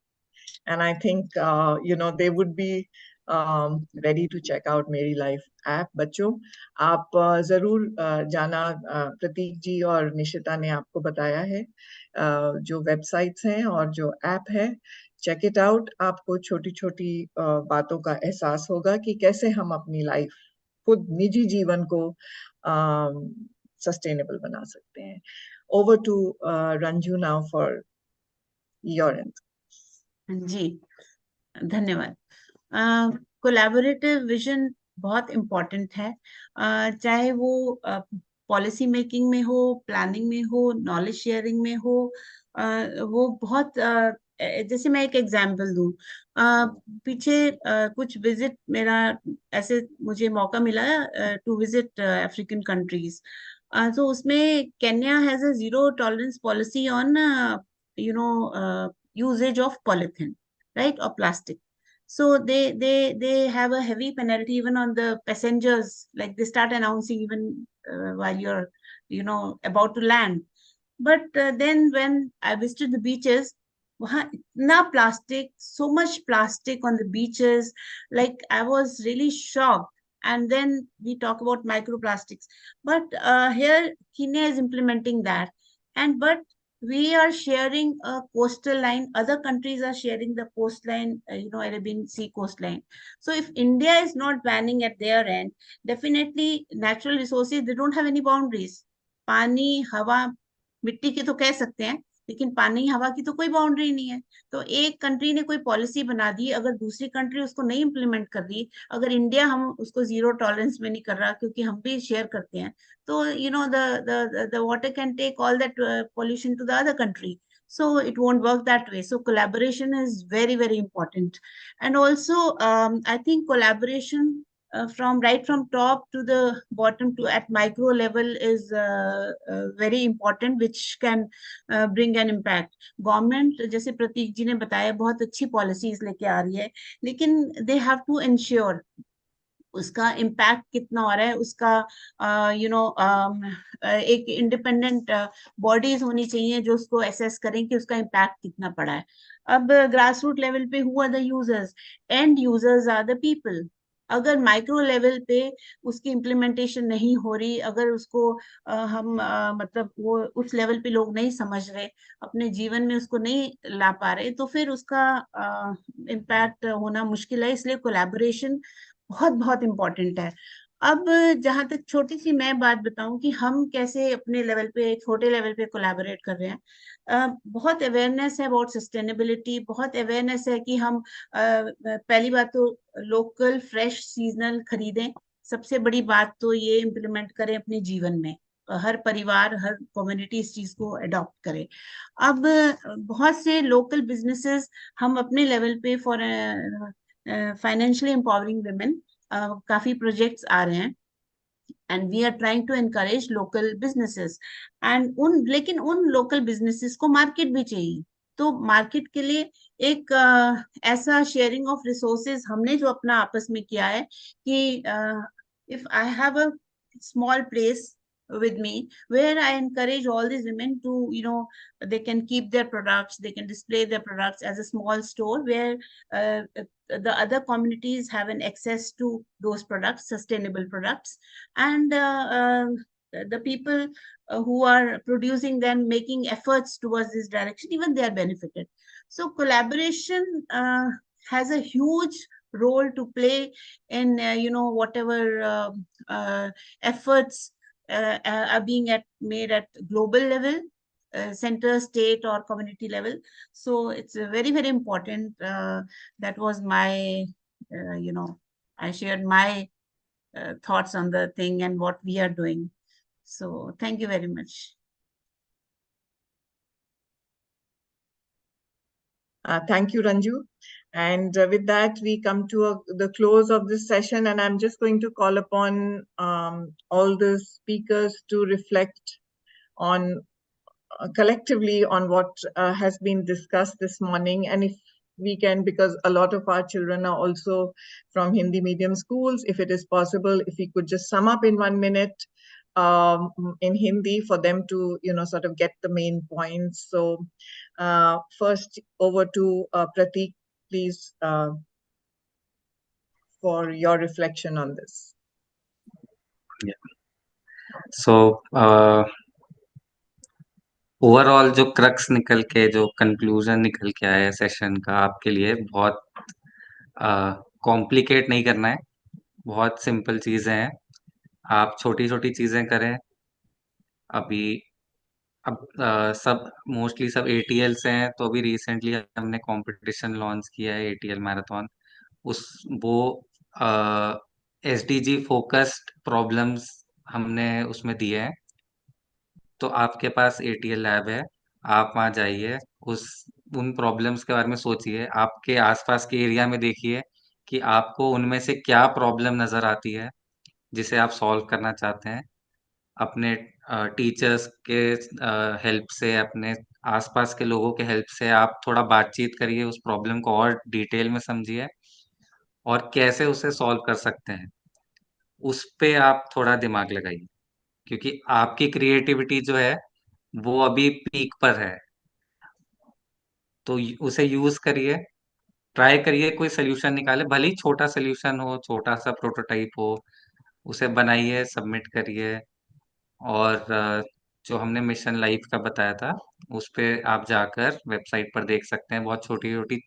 [SPEAKER 1] And I think, they would be ready to check out Meri Life app. बच्चों, आप जरूर जाना, प्रतीक जी और निशिता ने आपको बताया है जो वेबसाइट्स हैं और जो ऐप है, चेक इट आउट. आपको छोटी छोटी बातों का एहसास होगा कि कैसे हम अपनी लाइफ, खुद निजी जीवन को सस्टेनेबल बना सकते हैं. Over to Ranju now for your end.
[SPEAKER 5] जी, धन्यवाद. कोलैबोरेटिव विजन बहुत इम्पोर्टेंट है, चाहे वो पॉलिसी मेकिंग में हो, प्लानिंग में हो, नॉलेज शेयरिंग में हो. वो बहुत जैसे मैं एक एग्जांपल दूं, पीछे कुछ विजिट मेरा ऐसे मुझे मौका मिला टू विजिट अफ्रीकन कंट्रीज. तो उसमें Kenya has a zero tolerance policy on usage of polythene, right, or plastic. So they have a heavy penalty even on the passengers, like they start announcing even while you're about to land. But then when I visited the beaches, वहाँ इतना plastic, so much plastic on the beaches, like I was really shocked. And then we talk about microplastics, but here Kenya is implementing that. But we are sharing a coastal line. Other countries are sharing the coastline, Arabian Sea coastline. So if India is not banning at their end, definitely natural resources, they don't have any boundaries. पानी, हवा, मिट्टी की तो कह सकते हैं, लेकिन पानी हवा की तो कोई बाउंड्री नहीं है. तो एक कंट्री ने कोई पॉलिसी बना दी, अगर दूसरी कंट्री उसको नहीं इम्प्लीमेंट कर रही, अगर इंडिया हम उसको जीरो टॉलरेंस में नहीं कर रहा क्योंकि हम भी शेयर करते हैं, so the water can take all that pollution to the other country. So it won't work that way. So collaboration is very, very important. And also I think collaboration from top to the bottom to at micro level is very important, which can bring an impact. Government, जैसे प्रतीक जी ने बताया, बहुत अच्छी policies लेके आ रही है, लेकिन they have to ensure उसका इम्पैक्ट कितना हो रहा है, उसका एक इंडिपेंडेंट बॉडीज होनी चाहिए जो उसको असेस करें कि उसका इम्पैक्ट कितना पड़ा है. अब ग्रास रूट लेवल पे who are the users? And users are the people. अगर माइक्रो लेवल पे उसकी इम्प्लीमेंटेशन नहीं हो रही, अगर उसको हम मतलब वो उस लेवल पे लोग नहीं समझ रहे, अपने जीवन में उसको नहीं ला पा रहे, तो फिर उसका इम्पैक्ट होना मुश्किल है. इसलिए कोलैबोरेशन बहुत बहुत इम्पोर्टेंट है. अब जहां तक छोटी सी मैं बात बताऊं कि हम कैसे अपने लेवल पे, छोटे लेवल पे कोलैबोरेट कर रहे हैं. बहुत अवेयरनेस है अबाउट सस्टेनेबिलिटी, बहुत अवेयरनेस है कि हम पहली बात तो लोकल फ्रेश सीजनल खरीदें. सबसे बड़ी बात तो ये इम्प्लीमेंट करें अपने जीवन में, हर परिवार, हर कम्युनिटी इस चीज को अडॉप्ट करे. अब बहुत से लोकल बिजनेसेस हम अपने लेवल पे फॉर फाइनेंशियली एम्पावरिंग वुमेन काफी प्रोजेक्ट्स आ रहे हैं, and we are trying to encourage local businesses. and लेकिन उन local businesses को market भी चाहिए. तो market के लिए एक ऐसा sharing of resources हमने जो अपना आपस में किया है कि if I have a small place with me where I encourage all these women to, they can keep their products, they can display their products as a small store where the other communities have an access to those products, sustainable products, and the people who are producing them, making efforts towards this direction, even they are benefited. So collaboration has a huge role to play in whatever efforts are being made at global level, center, state, or community level. So it's very, very important. That was my, I shared my thoughts on the thing and what we are doing. So thank you very much.
[SPEAKER 1] Thank you, Ranju. And with that, we come to the close of this session, and I'm just going to call upon all the speakers to reflect on collectively on what has been discussed this morning. And if we can, because a lot of our children are also from Hindi medium schools, if it is possible, if we could just sum up in 1 minute in Hindi for them to, sort of get the main points. So first over to Prateek, please, for your reflection on this.
[SPEAKER 3] Yeah. So overall जो crux निकल के जो conclusion निकल के आया है session का आपके लिए बहुत कॉम्प्लिकेट नहीं करना है, बहुत सिंपल चीजें हैं, आप छोटी छोटी चीजें करें। अभी अब सब मोस्टली सब एटीएल से हैं, तो अभी रिसेंटली हमने कंपटीशन लॉन्च किया है एटीएल मैराथन। उस वो एसडीजी फोकस्ड प्रॉब्लम्स हमने उसमें दिए हैं। तो आपके पास एटीएल लैब है, आप वहाँ जाइए, उन प्रॉब्लम्स के बारे में सोचिए, आपके आसपास के एरिया में देखिए कि आपको उनमें से क्या प्रॉब्लम नज़र आती है जिसे आप सॉल्व करना चाहते हैं। अपने टीचर्स के हेल्प से, अपने आसपास के लोगों के हेल्प से आप थोड़ा बातचीत करिए, उस प्रॉब्लम को और डिटेल में समझिए और कैसे उसे सॉल्व कर सकते हैं, उस पे आप थोड़ा दिमाग लगाइए, क्योंकि आपकी क्रिएटिविटी जो है वो अभी पीक पर है। तो उसे यूज करिए, ट्राई करिए, कोई सोल्यूशन निकाले, भले ही छोटा सोल्यूशन हो, छोटा सा प्रोटोटाइप हो, उसे बनाइए, सबमिट करिए। और जो हमने मिशन लाइफ का बताया था, उस पे आप जाकर वेबसाइट पर देख सकते हैं, बहुत छोटी छोटी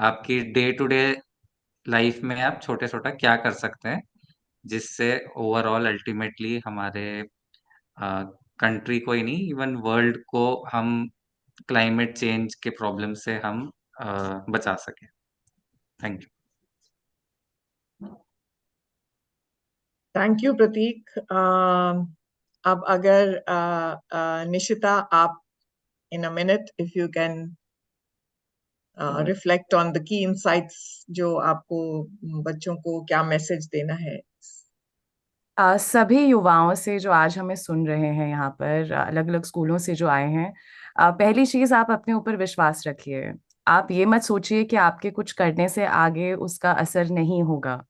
[SPEAKER 3] आपकी डे टू डे लाइफ में आप छोटे छोटा क्या कर सकते हैं, जिससे ओवरऑल अल्टीमेटली हमारे कंट्री को ही नहीं, इवन वर्ल्ड को हम क्लाइमेट चेंज के प्रॉब्लम से हम बचा सके। Thank you.
[SPEAKER 1] थैंक यू प्रतीक। अब अगर निशिता, आप in a minute if you can reflect on the key insights, जो आपको बच्चों को क्या मैसेज देना है।
[SPEAKER 4] सभी युवाओं से जो आज हमें सुन रहे हैं यहाँ पर, अलग अलग स्कूलों से जो आए हैं, पहली चीज, आप अपने ऊपर विश्वास रखिए। आप ये मत सोचिए कि आपके कुछ करने से आगे उसका असर नहीं होगा।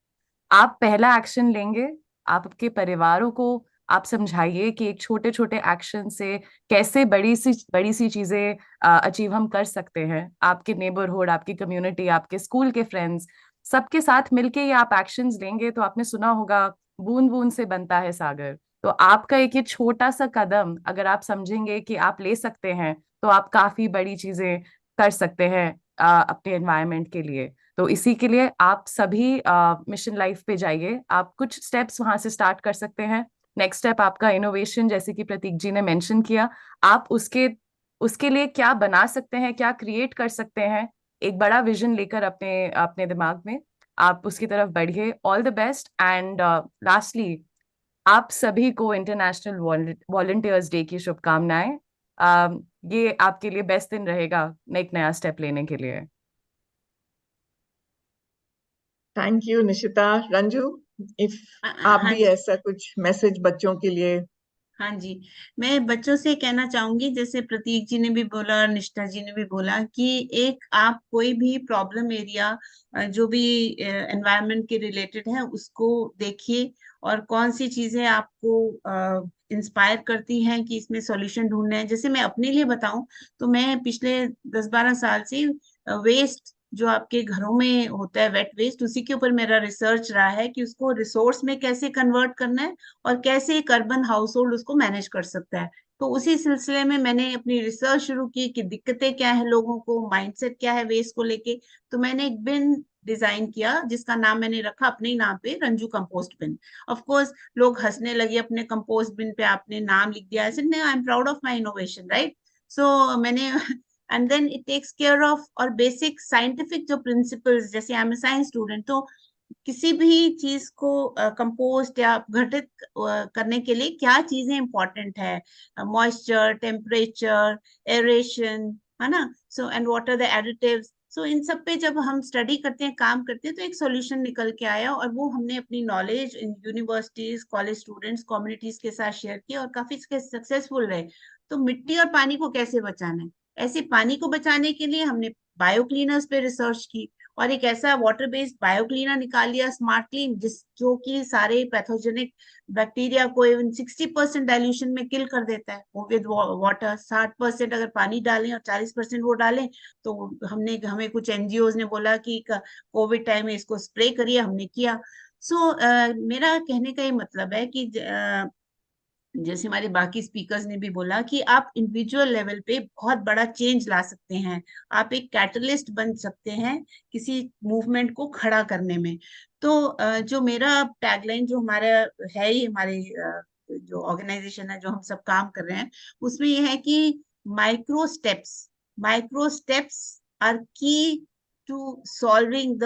[SPEAKER 4] आप पहला एक्शन लेंगे, आपके परिवारों को आप समझाइए कि एक छोटे छोटे एक्शन से कैसे बड़ी सी चीजें अचीव हम कर सकते हैं। आपके नेबरहुड, आपकी कम्युनिटी, आपके स्कूल के फ्रेंड्स, सबके साथ मिलके ये आप एक्शंस लेंगे तो आपने सुना होगा, बूंद बूंद से बनता है सागर। तो आपका एक ये छोटा सा कदम अगर आप समझेंगे कि आप ले सकते हैं, तो आप काफी बड़ी चीजें कर सकते हैं अपने एनवायरनमेंट के लिए। तो इसी के लिए आप सभी मिशन लाइफ पे जाइए। आप कुछ स्टेप्स वहां से स्टार्ट कर सकते हैं। नेक्स्ट स्टेप आपका इनोवेशन, जैसे कि प्रतीक जी ने मेंशन किया, आप उसके उसके लिए क्या बना सकते हैं, क्या क्रिएट कर सकते हैं, एक बड़ा विजन लेकर अपने अपने दिमाग में आप उसकी तरफ बढ़िए। All the best. And lastly, आप सभी को इंटरनेशनल वॉलंटियर्स डे की शुभकामनाएं। ये आपके लिए बेस्ट दिन रहेगा एक नया स्टेप लेने के लिए।
[SPEAKER 1] Thank you Nishita. Ranju, if आप भी ऐसा कुछ मैसेज बच्चों के लिए।
[SPEAKER 5] हाँ जी, मैं बच्चों से कहना चाहूंगी, जैसे प्रतीक जी ने भी बोला और निष्ठा जी ने भी बोला, कि एक आप कोई भी प्रॉब्लम एरिया जो भी एनवायरनमेंट के रिलेटेड है उसको देखिए, और कौन सी चीजें आपको इंस्पायर करती हैं कि इसमें सॉल्यूशन ढूंढना है। जैसे मैं अपने लिए बताऊं तो मैं पिछले 10-12 साल से वेस्ट जो आपके घरों में होता है, वेट वेस्ट, उसी के ऊपर मेरा रिसर्च रहा है कि उसको रिसोर्स में कैसे कन्वर्ट करना है और कैसे एक अर्बन हाउस होल्ड उसको मैनेज कर सकता है। तो उसी सिलसिले में मैंने अपनी रिसर्च शुरू की कि दिक्कतें क्या है लोगों को, माइंडसेट क्या है वेस्ट को लेके। तो मैंने एक बिन डिजाइन किया जिसका नाम मैंने रखा अपने ही नाम पे, Ranju compost bin. Of course लोग हंसने लगे, अपने कंपोस्ट बिन पे आपने नाम लिख दिया। ऐसे नहीं, I am proud of my innovation, right. So मैंने and then it takes care of और बेसिक साइंटिफिक जो प्रिंसिपल्स, जैसे I am a science student, तो किसी भी चीज को कंपोस्ट या घटित करने के लिए क्या चीजें इंपॉर्टेंट है, मॉइस्चर, टेम्परेचर, एरेशन, है ना, so and what are the additives. So इन सब पे जब हम स्टडी करते हैं, काम करते हैं, तो एक सॉल्यूशन निकल के आया, और वो हमने अपनी knowledge in universities, college students, communities के साथ शेयर किया, और काफी सक्सेसफुल रहे। तो मिट्टी और पानी को कैसे बचाना है, ऐसे पानी को बचाने के लिए हमने बायो क्लीनर्स पे रिसर्च की, और एक ऐसा वाटर बेस्ड बायो क्लीनर निकाल लिया, स्मार्ट क्लीन, जो कि सारे पैथोजेनिक बैक्टीरिया को इवन 60% डाइल्यूशन में किल कर देता है, वो विद वाटर। 60% अगर पानी डालें और 40% वो डालें, तो हमें कुछ एनजीओज ने बोला कि कोविड टाइम में इसको स्प्रे करिए, हमने किया। सो मेरा कहने का ये मतलब है कि जैसे हमारे बाकी स्पीकर्स ने भी बोला कि आप इंडिविजुअल लेवल पे बहुत बड़ा चेंज ला सकते हैं, आप एक कैटलिस्ट बन सकते हैं किसी मूवमेंट को खड़ा करने में। तो जो मेरा टैगलाइन, जो हमारा है ही, हमारे जो ऑर्गेनाइजेशन है, जो हम सब काम कर रहे हैं, उसमें यह है कि micro steps are key to solving the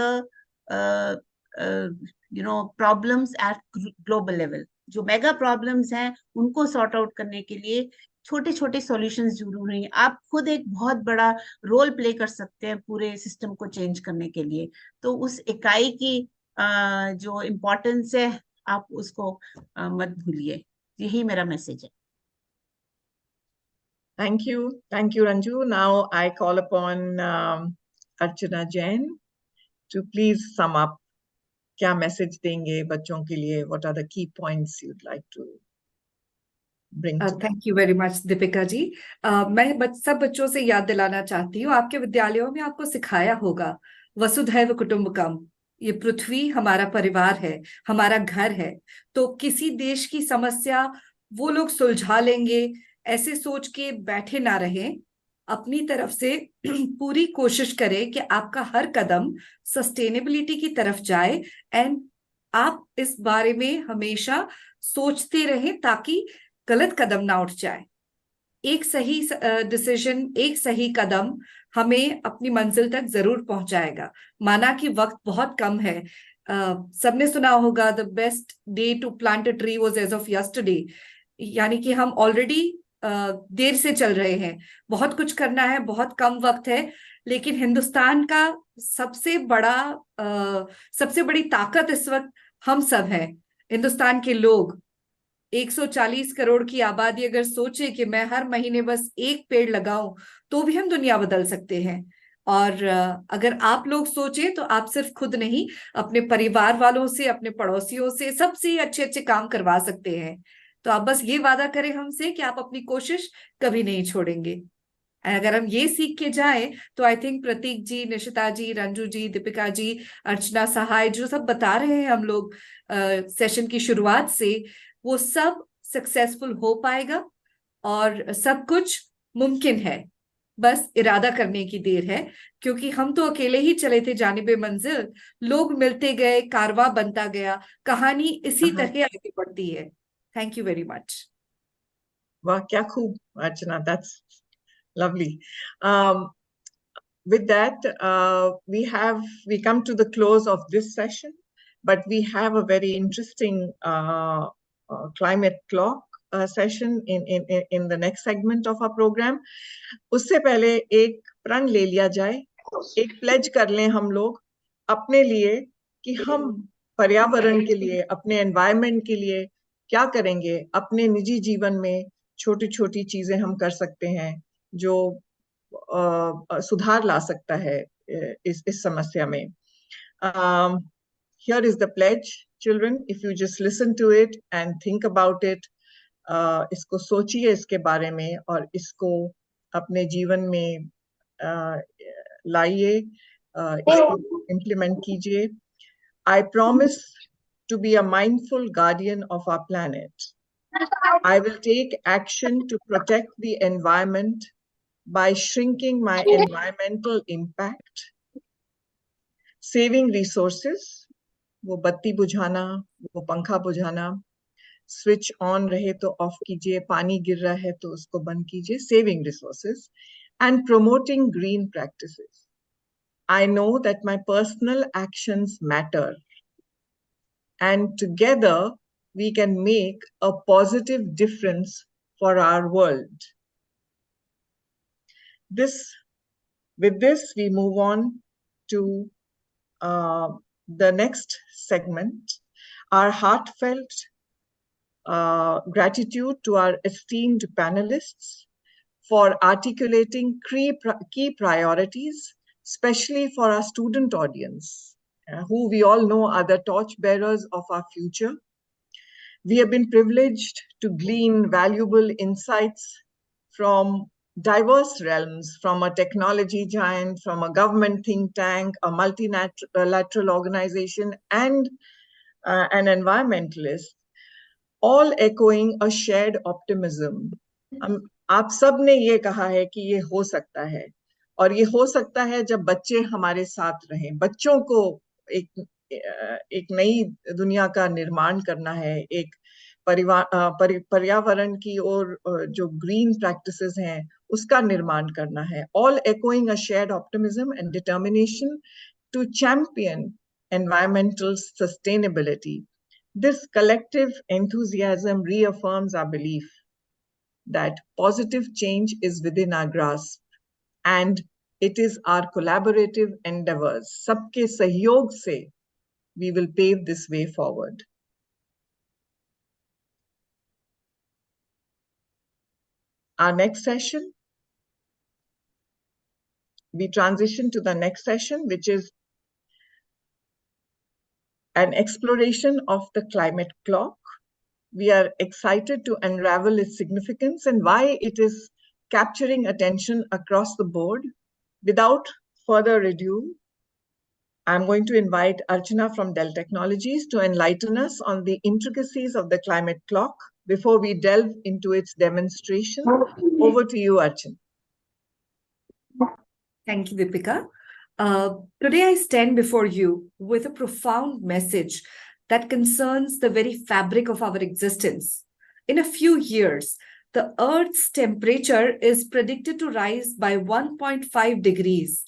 [SPEAKER 5] problems at global level. जो मेगा प्रॉब्लम्स हैं उनको सॉर्ट आउट करने के लिए छोटे छोटे सॉल्यूशंस जरूरी हैं। आप खुद एक बहुत बड़ा रोल प्ले कर सकते हैं पूरे सिस्टम को चेंज करने के लिए। तो उस इकाई की जो इम्पोर्टेंस है, आप उसको मत भूलिए। यही मेरा मैसेज है।
[SPEAKER 1] Thank you, Ranju. Now I call upon Archana Jain to please sum up. क्या मैसेज देंगे बच्चों के लिए? What are the key points you'd like to bring to them?
[SPEAKER 6] Thank you very much Deepika ji. मैं सब बच्चों से याद दिलाना चाहती हूँ, आपके विद्यालयों में आपको सिखाया होगा वसुधैव कुटुंबकम। ये पृथ्वी हमारा परिवार है, हमारा घर है। तो किसी देश की समस्या वो लोग सुलझा लेंगे ऐसे सोच के बैठे ना रहें। अपनी तरफ से पूरी कोशिश करें कि आपका हर कदम सस्टेनेबिलिटी की तरफ जाए, एंड आप इस बारे में हमेशा सोचते रहें ताकि गलत कदम ना उठ जाए। एक सही डिसीजन, एक सही कदम हमें अपनी मंजिल तक जरूर पहुंचाएगा। माना कि वक्त बहुत कम है, सबने सुना होगा the best day to plant a tree was as of yesterday, यानी कि हम ऑलरेडी देर से चल रहे हैं, बहुत कुछ करना है, बहुत कम वक्त है। लेकिन हिंदुस्तान का सबसे बड़ी ताकत इस वक्त हम सब हैं, हिंदुस्तान के लोग। 140 करोड़ की आबादी अगर सोचे कि मैं हर महीने बस एक पेड़ लगाऊं, तो भी हम दुनिया बदल सकते हैं। और अगर आप लोग सोचें तो आप सिर्फ खुद नहीं, अपने परिवार वालों से, अपने पड़ोसियों से, सबसे अच्छे अच्छे काम करवा सकते हैं। तो आप बस ये वादा करें हमसे कि आप अपनी कोशिश कभी नहीं छोड़ेंगे। अगर हम ये सीख के जाएं तो आई थिंक प्रतीक जी, निशिता जी, रंजू जी, दीपिका जी, अर्चना सहाय, जो सब बता रहे हैं हम लोग सेशन की शुरुआत से, वो सब सक्सेसफुल हो पाएगा और सब कुछ मुमकिन है। बस इरादा करने की देर है, क्योंकि हम तो अकेले ही चले थे जानिबे मंजिल, लोग मिलते गए, कारवां बनता गया, कहानी इसी तरह आगे बढ़ती है। Thank you very much.
[SPEAKER 1] वाह, क्या खूब अर्चना, that's lovely. With that, we come to the close of this session, but we have a very interesting climate clock session in the next segment of our program. उससे पहले एक प्रण ले लिया जाए, एक प्लेज कर लें हम लोग अपने लिए कि हम पर्यावरण के लिए, अपने एनवायरनमेंट के लिए क्या करेंगे। अपने निजी जीवन में छोटी छोटी चीजें हम कर सकते हैं जो सुधार ला सकता है इस समस्या में। Here is the pledge, children. If you just listen to it and think about it, इसको सोचिए इसके बारे में और इसको अपने जीवन में लाइए, इसको implement कीजिए। I promise to be a mindful guardian of our planet. I will take action to protect the environment by shrinking my environmental impact, saving resources, वो बत्ती बुझाना, वो पंखा बुझाना, स्विच ऑन रहे तो ऑफ कीजिए, पानी गिर रहा है तो उसको बंद कीजिए, saving resources, and promoting green practices. I know that my personal actions matter and together we can make a positive difference for our world. With this, we move on to the next segment, our heartfelt gratitude to our esteemed panelists for articulating key priorities, especially for our student audience, who we all know are the torchbearers of our future. We have been privileged to glean valuable insights from diverse realms, from a technology giant, from a government think tank, a multilateral organization, and an environmentalist, all echoing a shared optimism. आप सब ने ये कहा है कि ये हो सकता है, और ये हो सकता है जब बच्चे हमारे साथ रहें. बच्चों को एक नई दुनिया का निर्माण करना है, एक पर्यावरण की ओर जो ग्रीन प्रैक्टिसेस हैं उसका निर्माण करना है. All echoing a shared optimism and determination to champion environmental sustainability. This collective enthusiasm reaffirms our belief that positive change is within our grasp, and it is our collaborative endeavors, सबके सहयोग से, we will pave this way forward. Our next session, we transition to the next session, which is an exploration of the climate clock. We are excited to unravel its significance and why it is capturing attention across the board. Without further ado, I'm going to invite Archana from Dell Technologies to enlighten us on the intricacies of the climate clock before we delve into its demonstration. Over to you, Archana.
[SPEAKER 6] Thank you, Deepika. Today I stand before you with a profound message that concerns the very fabric of our existence. In a few years, the Earth's temperature is predicted to rise by 1.5 degrees,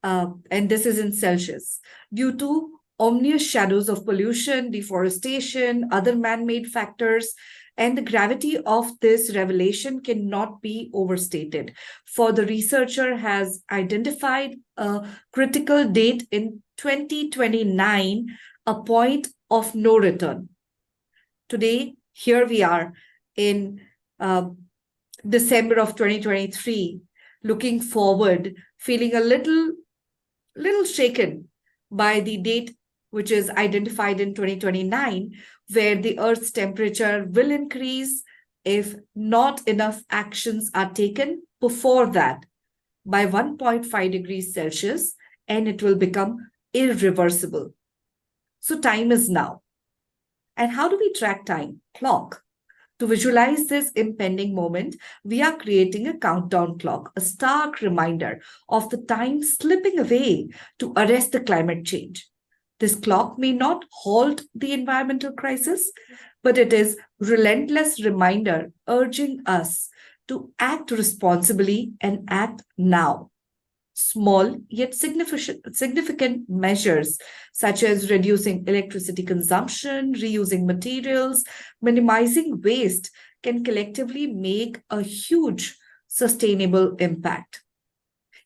[SPEAKER 6] and this is in Celsius, due to ominous shadows of pollution, deforestation, other man-made factors, and the gravity of this revelation cannot be overstated. For the researcher has identified a critical date in 2029, a point of no return. Today, here we are in December of 2023, looking forward, feeling a little shaken by the date which is identified in 2029, where the Earth's temperature will increase if not enough actions are taken before that by 1.5 degrees Celsius, and it will become irreversible. So time is now. And how do we track time? Clock. To visualize this impending moment, we are creating a countdown clock, a stark reminder of the time slipping away to arrest the climate change. This clock may not halt the environmental crisis, but it is a relentless reminder urging us to act responsibly and act now. Small yet significant measures such as reducing electricity consumption, reusing materials, minimizing waste can collectively make a huge sustainable impact.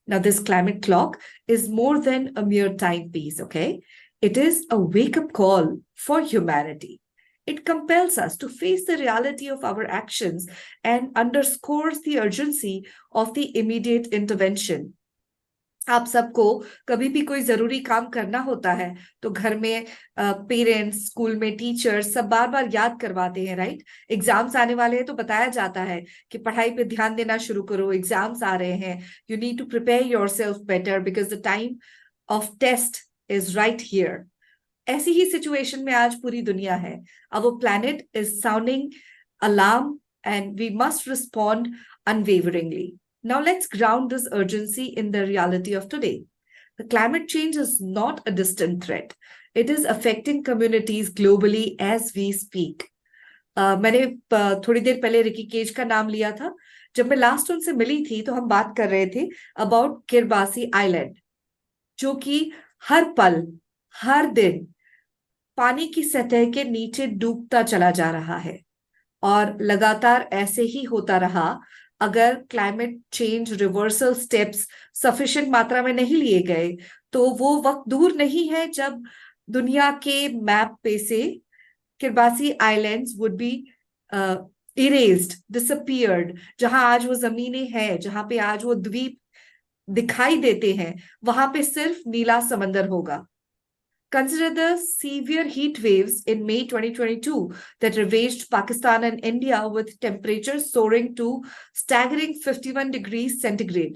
[SPEAKER 6] Now, this climate clock is more than a mere timepiece, okay? It is a wake-up call for humanity. It compels us to face the reality of our actions and underscores the urgency of the immediate intervention. आप सबको कभी भी कोई जरूरी काम करना होता है तो घर में पेरेंट्स, स्कूल में टीचर्स सब बार बार याद करवाते हैं, राइट? एग्जाम्स आने वाले हैं तो बताया जाता है कि पढ़ाई पे ध्यान देना शुरू करो, एग्जाम्स आ रहे हैं, you need to prepare yourself better because the time of test is right here. ऐसी ही सिचुएशन में आज पूरी दुनिया है. Our planet is sounding alarm and we must respond unwaveringly. Now let's ground this urgency in the reality of today. The climate change is not a distant threat. It is affecting communities globally as we speak. मैंने थोड़ी देर पहले Ricky cage का नाम लिया था. जब मैं last उनसे मिली थी तो हम बात कर रहे थे अबाउट किरबासी आइलैंड, जो कि हर पल, हर दिन पानी की सतह के नीचे डूबता चला जा रहा है और लगातार ऐसे ही होता रहा अगर climate change reversal steps sufficient मात्रा में नहीं लिए गए तो वो वक्त दूर नहीं है जब दुनिया के मैप पे से Kiribati islands would be erased, disappeared. जहां आज वो जमीनें हैं, जहां पे आज वो द्वीप दिखाई देते हैं, वहां पे सिर्फ नीला समंदर होगा। Consider the severe heat waves in May 2022 that ravaged Pakistan and India with temperatures soaring to staggering 51 degrees centigrade.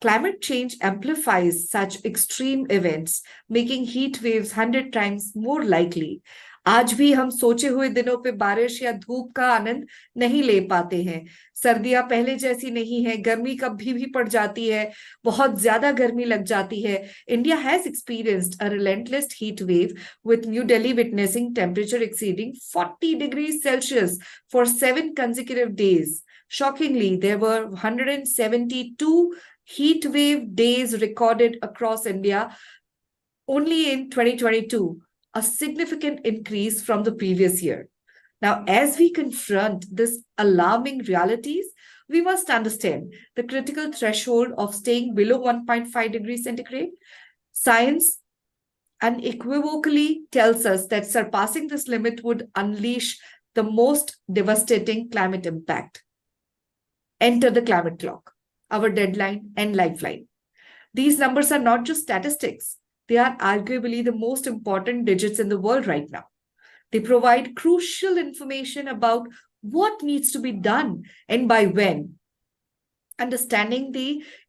[SPEAKER 6] Climate change amplifies such extreme events, making heat waves 100 times more likely. आज भी हम सोचे हुए दिनों पे बारिश या धूप का आनंद नहीं ले पाते हैं। सर्दियां पहले जैसी नहीं है, गर्मी कभी भी पड़ जाती है, बहुत ज्यादा गर्मी लग जाती है। India has experienced a relentless heat wave, with New Delhi witnessing temperature exceeding 40 degrees Celsius for 7 consecutive days. Shockingly, there were 172 heat wave days recorded across India only in 2022, a significant increase from the previous year. Now, as we confront this alarming realities, we must understand the critical threshold of staying below 1.5 degrees centigrade. Science unequivocally tells us that surpassing this limit would unleash the most devastating climate impact. Enter the climate clock, our deadline and lifeline. These numbers are not just statistics. They are arguably the most important digits in the world right now. They provide crucial information about what needs to be done and by when. Understanding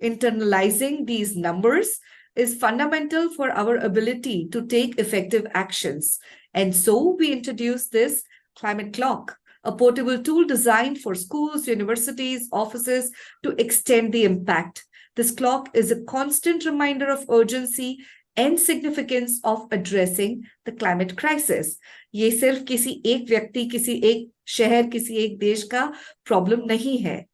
[SPEAKER 6] internalizing these numbers is fundamental for our ability to take effective actions. And so we introduce this climate clock, a portable tool designed for schools, universities, offices to extend the impact. This clock is a constant reminder of urgency and significance of addressing the climate crisis. ये सिर्फ किसी एक व्यक्ति, किसी एक शहर, किसी एक देश का प्रॉब्लम नहीं है.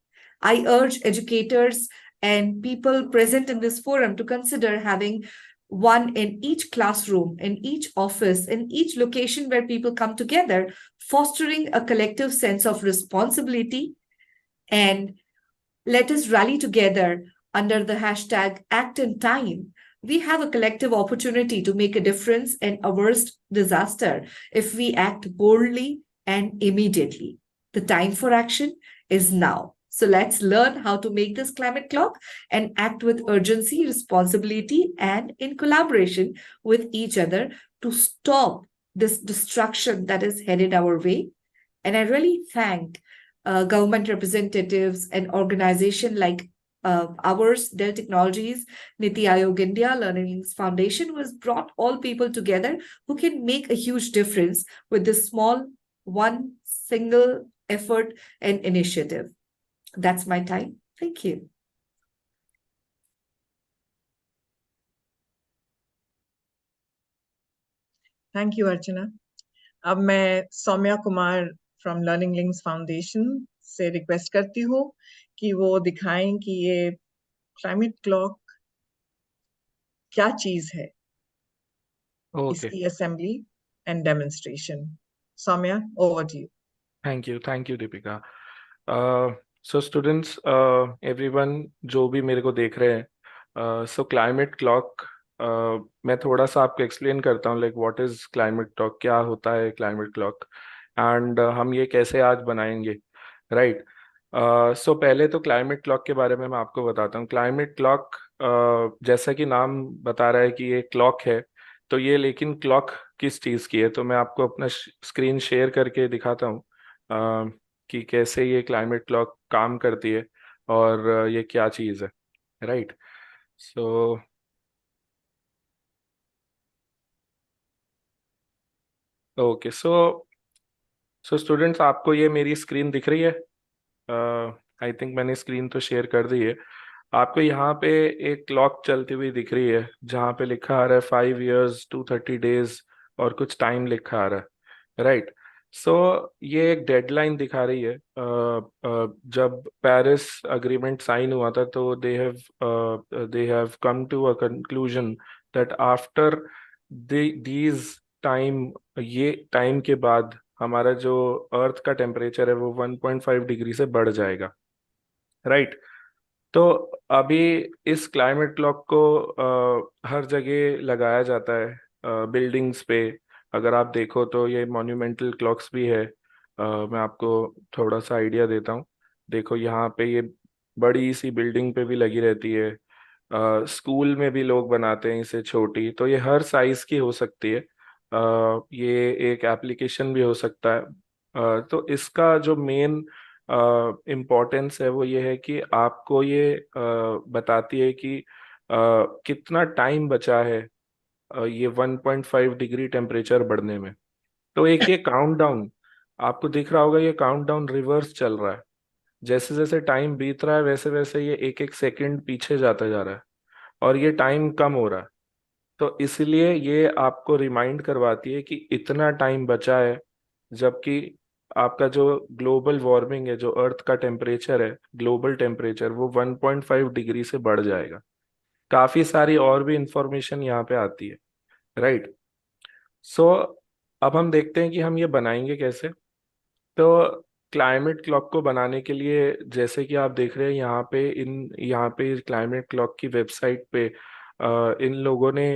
[SPEAKER 6] I urge educators and people present in this forum to consider having one in each classroom, in each office, in each location where people come together, fostering a collective sense of responsibility. And let us rally together under the hashtag Act in Time. We have a collective opportunity to make a difference and avert disaster if we act boldly and immediately. The time for action is now. So let's learn how to make this climate clock and act with urgency, responsibility, and in collaboration with each other to stop this destruction that is headed our way. And I really thank government representatives and organizations like ours, Dell Technologies, Niti Aayog India, Learning Links Foundation, who has brought all people together who can make a huge difference with this small, one single effort and initiative. That's my time. Thank you.
[SPEAKER 1] Thank you, Archana. अब मैं Soumya Kumar from Learning Links Foundation से request करती हूँ कि वो दिखाएं कि ये क्लाइमेट क्लॉक क्या चीज है, इसकी assembly and demonstration. Soumya, over to you.
[SPEAKER 8] Thank you Deepika. So students, everyone जो भी मेरे को देख रहे हैं, सो क्लाइमेट क्लॉक मैं थोड़ा सा आपको एक्सप्लेन करता हूँ, like what is climate clock, क्या होता है क्लाइमेट क्लॉक, एंड हम ये कैसे आज बनाएंगे, राइट. सो पहले तो क्लाइमेट क्लॉक के बारे में मैं आपको बताता हूँ. क्लाइमेट क्लॉक जैसा कि नाम बता रहा है कि ये क्लॉक है, तो ये लेकिन क्लॉक किस चीज़ की है, तो मैं आपको अपना स्क्रीन शेयर करके दिखाता हूँ कि कैसे ये क्लाइमेट क्लॉक काम करती है और ये क्या चीज़ है, right. So okay, so students, आपको ये मेरी स्क्रीन दिख रही है? आई थिंक मैंने स्क्रीन तो शेयर कर दी है. आपको यहाँ पे एक क्लॉक चलती हुई दिख रही है जहाँ पे लिखा आ रहा है 5 years 230 days और कुछ टाइम लिखा आ रहा है, राइट. सो ये एक डेडलाइन दिखा रही है. जब पेरिस अग्रीमेंट साइन हुआ था तो they have come to a conclusion that after these ये टाइम के बाद हमारा जो अर्थ का टेम्परेचर है वो 1.5 डिग्री से बढ़ जाएगा, राइट। तो अभी इस क्लाइमेट क्लॉक को हर जगह लगाया जाता है, बिल्डिंग्स पे। अगर आप देखो तो ये मॉन्यूमेंटल क्लॉक्स भी है। मैं आपको थोड़ा सा आइडिया देता हूँ। देखो यहाँ पे ये बड़ी सी बिल्डिंग पे भी लगी रहती है। स्कूल में भी लोग बनाते हैं इसे छोटी, तो ये हर साइज की हो सकती है। ये एक एप्लीकेशन भी हो सकता है। तो इसका जो मेन इम्पोर्टेंस है वो ये है कि आपको ये बताती है कि कितना टाइम बचा है ये 1.5 डिग्री टेम्परेचर बढ़ने में। तो एक ये काउंटडाउन आपको दिख रहा होगा, ये काउंटडाउन रिवर्स चल रहा है। जैसे जैसे टाइम बीत रहा है वैसे वैसे ये एक एक सेकंड पीछे जाता जा रहा है और ये टाइम कम हो रहा है। तो इसलिए ये आपको रिमाइंड करवाती है कि इतना टाइम बचा है, जबकि आपका जो ग्लोबल वार्मिंग है, जो अर्थ का टेम्परेचर है, ग्लोबल टेम्परेचर, वो 1.5 डिग्री से बढ़ जाएगा। काफी सारी और भी इंफॉर्मेशन यहाँ पे आती है, राइट। सो अब हम देखते हैं कि हम ये बनाएंगे कैसे। तो क्लाइमेट क्लॉक को बनाने के लिए जैसे कि आप देख रहे हैं यहाँ पे क्लाइमेट क्लॉक की वेबसाइट पे इन लोगों ने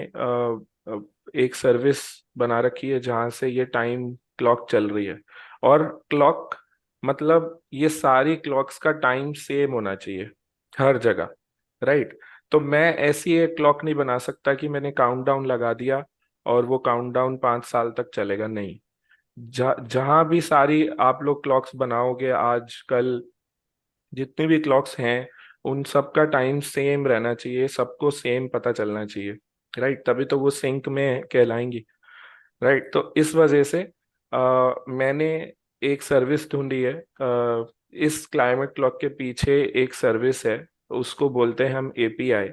[SPEAKER 8] एक सर्विस बना रखी है जहाँ से ये टाइम क्लॉक चल रही है। और क्लॉक मतलब ये सारी क्लॉक्स का टाइम सेम होना चाहिए हर जगह, राइट। तो मैं ऐसी एक क्लॉक नहीं बना सकता कि मैंने काउंटडाउन लगा दिया और वो काउंटडाउन 5 साल तक चलेगा, नहीं। जहां भी सारी आप लोग क्लॉक्स बनाओगे आज कल, जितनी भी क्लॉक्स हैं, उन सब का टाइम सेम रहना चाहिए, सबको सेम पता चलना चाहिए, राइट। तभी तो वो सिंक में कहलाएंगी, राइट। तो इस वजह से मैंने एक सर्विस ढूंढी है। इस क्लाइमेट क्लॉक के पीछे एक सर्विस है, उसको बोलते हैं हम एपीआई।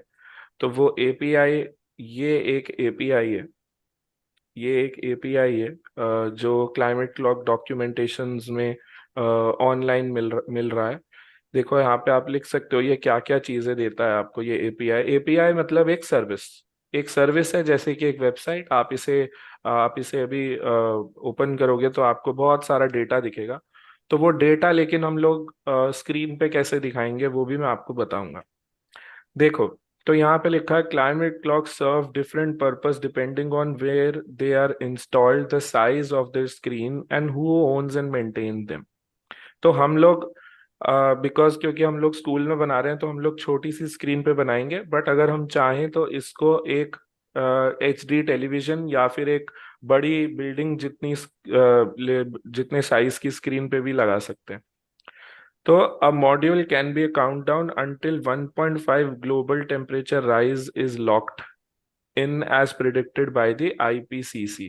[SPEAKER 8] तो वो एपीआई, ये एक एपीआई है, ये एक एपीआई है जो क्लाइमेट क्लॉक डॉक्यूमेंटेशंस में ऑनलाइन मिल रहा है। देखो यहाँ पे आप लिख सकते हो ये क्या क्या चीजें देता है आपको ये एपीआई। एपीआई मतलब एक सर्विस है, जैसे कि एक वेबसाइट। आप इसे अभी ओपन करोगे तो आपको बहुत सारा डेटा दिखेगा। तो वो डेटा लेकिन हम लोग स्क्रीन पे कैसे दिखाएंगे वो भी मैं आपको बताऊंगा। देखो, तो यहाँ पे लिखा है climate clock serve different purpose depending on where they are installed, the size of the screen and who owns and maintain them. तो हम लोग बिकॉज क्योंकि हम लोग स्कूल में बना रहे हैं तो हम लोग छोटी सी स्क्रीन पे बनाएंगे, बट अगर हम चाहें तो इसको एक एचडी टेलीविजन या फिर एक बड़ी बिल्डिंग जितने साइज की स्क्रीन पे भी लगा सकते हैं। तो a module can be a countdown until 1.5 global temperature rise is locked in as predicted by the IPCC।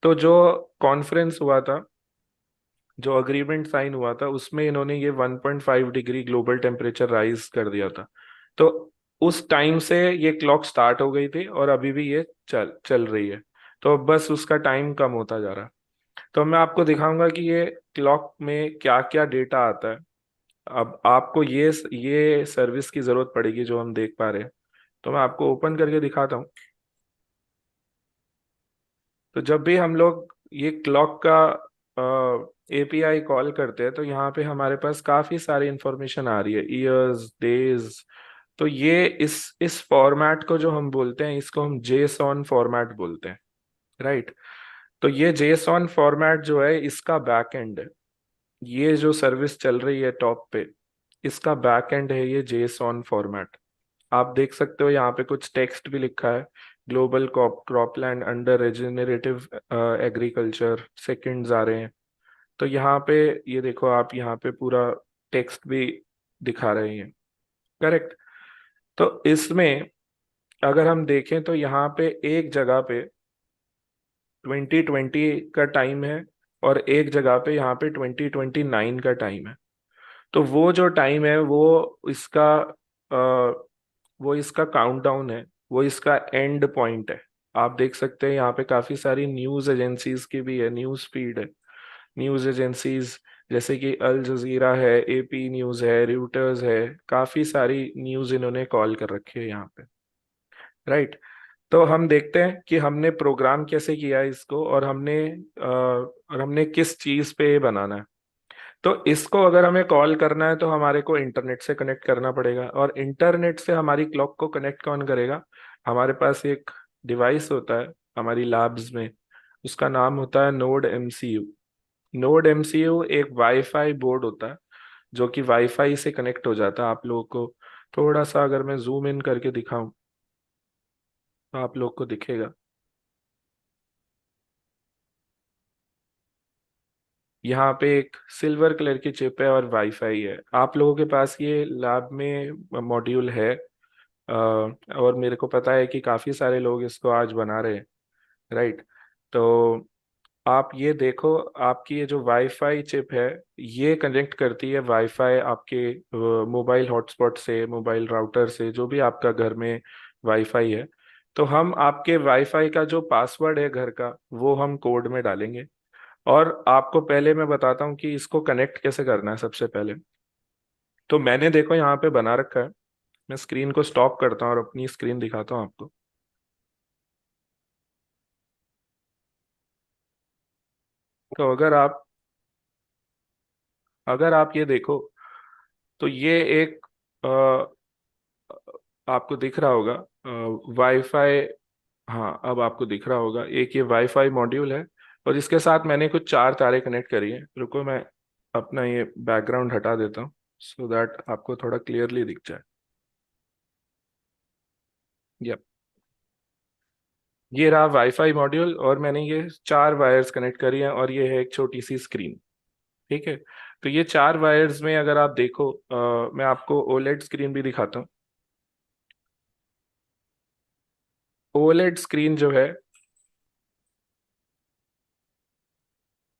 [SPEAKER 8] तो जो कॉन्फ्रेंस हुआ था, जो अग्रीमेंट साइन हुआ था, उसमें इन्होंने ये 1.5 डिग्री ग्लोबल टेम्परेचर राइज कर दिया था। तो उस टाइम से ये क्लॉक स्टार्ट हो गई थी और अभी भी ये चल रही है। तो बस उसका टाइम कम होता जा रहा है। तो मैं आपको दिखाऊंगा कि ये क्लॉक में क्या क्या डेटा आता है। अब आपको ये सर्विस की जरूरत पड़ेगी जो हम देख पा रहे हैं। तो मैं आपको ओपन करके दिखाता हूँ। तो जब भी हम लोग ये क्लॉक का एपीआई कॉल करते हैं तो यहाँ पे हमारे पास काफी सारी इंफॉर्मेशन आ रही है, ईयर्स, डेज। तो ये इस फॉर्मेट को जो हम बोलते हैं, इसको हम जेसॉन फॉर्मेट बोलते हैं, राइट। तो ये जेसॉन फॉर्मेट जो है इसका बैक एंड है। ये जो सर्विस चल रही है टॉप पे, इसका बैक एंड है ये जेसॉन फॉर्मेट। आप देख सकते हो यहाँ पे कुछ टेक्स्ट भी लिखा है। Global cropland under regenerative agriculture seconds आ रहे हैं। तो यहाँ पे ये देखो, आप यहाँ पे पूरा टेक्स्ट भी दिखा रहे हैं, करेक्ट। तो इसमें अगर हम देखें तो यहाँ पे एक जगह पे 2020 का टाइम है और एक जगह पे यहाँ पे 2029 का टाइम है। तो वो जो टाइम है वो इसका काउंटडाउन है, वो इसका एंड पॉइंट है। आप देख सकते हैं यहाँ पे काफी सारी न्यूज एजेंसीज की भी है, न्यूज फीड है। न्यूज एजेंसीज जैसे कि अल जजीरा है, एपी न्यूज है, रूटर्स है, काफी सारी न्यूज इन्होंने कॉल कर रखी है यहाँ पे, राइट। तो हम देखते हैं कि हमने प्रोग्राम कैसे किया है इसको, और हमने किस चीज पे ये बनाना है। तो इसको अगर हमें कॉल करना है तो हमारे को इंटरनेट से कनेक्ट करना पड़ेगा, और इंटरनेट से हमारी क्लॉक को कनेक्ट कौन करेगा? हमारे पास एक डिवाइस होता है हमारी लैब्स में, उसका नाम होता है नोड एमसीयू। नोड एमसीयू एक वाईफाई बोर्ड होता है जो कि वाईफाई से कनेक्ट हो जाता है। आप लोगों को थोड़ा सा अगर मैं जूम इन करके दिखाऊं तो आप लोग को दिखेगा। यहाँ पे एक सिल्वर कलर की चिप है और वाईफाई है। आप लोगों के पास ये लैब में मॉड्यूल है, और मेरे को पता है कि काफी सारे लोग इसको आज बना रहे हैं, राइट? तो आप ये देखो, आपकी ये जो वाईफाई चिप है ये कनेक्ट करती है वाईफाई आपके मोबाइल हॉटस्पॉट से, मोबाइल राउटर से, जो भी आपका घर में वाईफाई है। तो हम आपके वाईफाई का जो पासवर्ड है घर का, वो हम कोड में डालेंगे। और आपको पहले मैं बताता हूँ कि इसको कनेक्ट कैसे करना है। सबसे पहले तो मैंने देखो यहाँ पे बना रखा है, मैं स्क्रीन को स्टॉप करता हूँ और अपनी स्क्रीन दिखाता हूँ आपको। तो अगर आप ये देखो तो ये एक आपको दिख रहा होगा वाईफाई। हाँ, अब आपको दिख रहा होगा एक ये वाईफाई मॉड्यूल है, और इसके साथ मैंने कुछ 4 तारे कनेक्ट करी है। रुको, मैं अपना ये बैकग्राउंड हटा देता हूँ सो दैट आपको थोड़ा क्लियरली दिख जाए। यप, ये रहा वाईफाई मॉड्यूल, और मैंने ये 4 वायर्स कनेक्ट करी हैं, और ये है एक छोटी सी स्क्रीन। ठीक है, तो ये 4 वायर्स में अगर आप देखो, मैं आपको ओलेड स्क्रीन भी दिखाता हूँ। ओलेड स्क्रीन जो है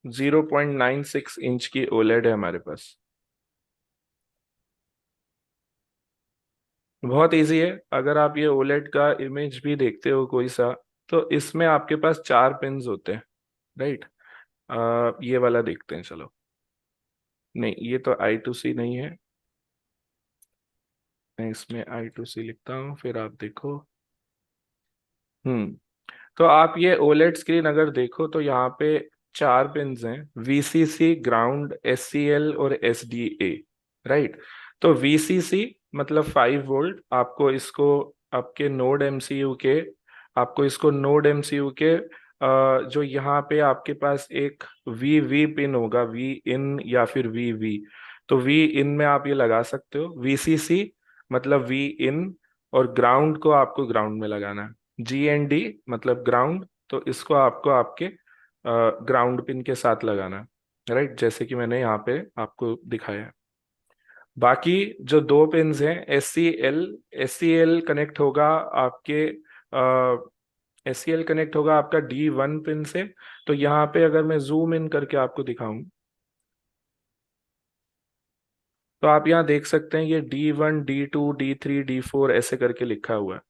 [SPEAKER 8] 0.96 इंच की ओलेड है हमारे पास। बहुत इजी है। अगर आप ये ओलेड का इमेज भी देखते हो कोई सा, तो इसमें आपके पास 4 पिन्स होते हैं, राइट? ये वाला देखते हैं, चलो। नहीं, ये तो I2C नहीं है, मैं इसमें I2C लिखता हूँ, फिर आप देखो। तो आप ये ओलेड स्क्रीन अगर देखो तो यहाँ पे 4 पिन्स हैं, VCC, ग्राउंड, SCL और SDA, राइट? तो VCC मतलब 5 वोल्ट। आपको इसको नोड एमसीयू के जो यहाँ पे आपके पास एक VV पिन होगा, V इन या फिर VV, तो V इन में आप ये लगा सकते हो। VCC मतलब V इन, और ग्राउंड को आपको ग्राउंड में लगाना है। GND मतलब ग्राउंड, तो इसको आपको आपके ग्राउंड पिन के साथ लगाना है, राइट? जैसे कि मैंने यहाँ पे आपको दिखाया है। बाकी जो 2 पिन्स हैं, SCL कनेक्ट होगा आपके D1 पिन से। तो यहाँ पे अगर मैं जूम इन करके आपको दिखाऊं तो आप यहाँ देख सकते हैं ये D1, D2, D3, D4 ऐसे करके लिखा हुआ है।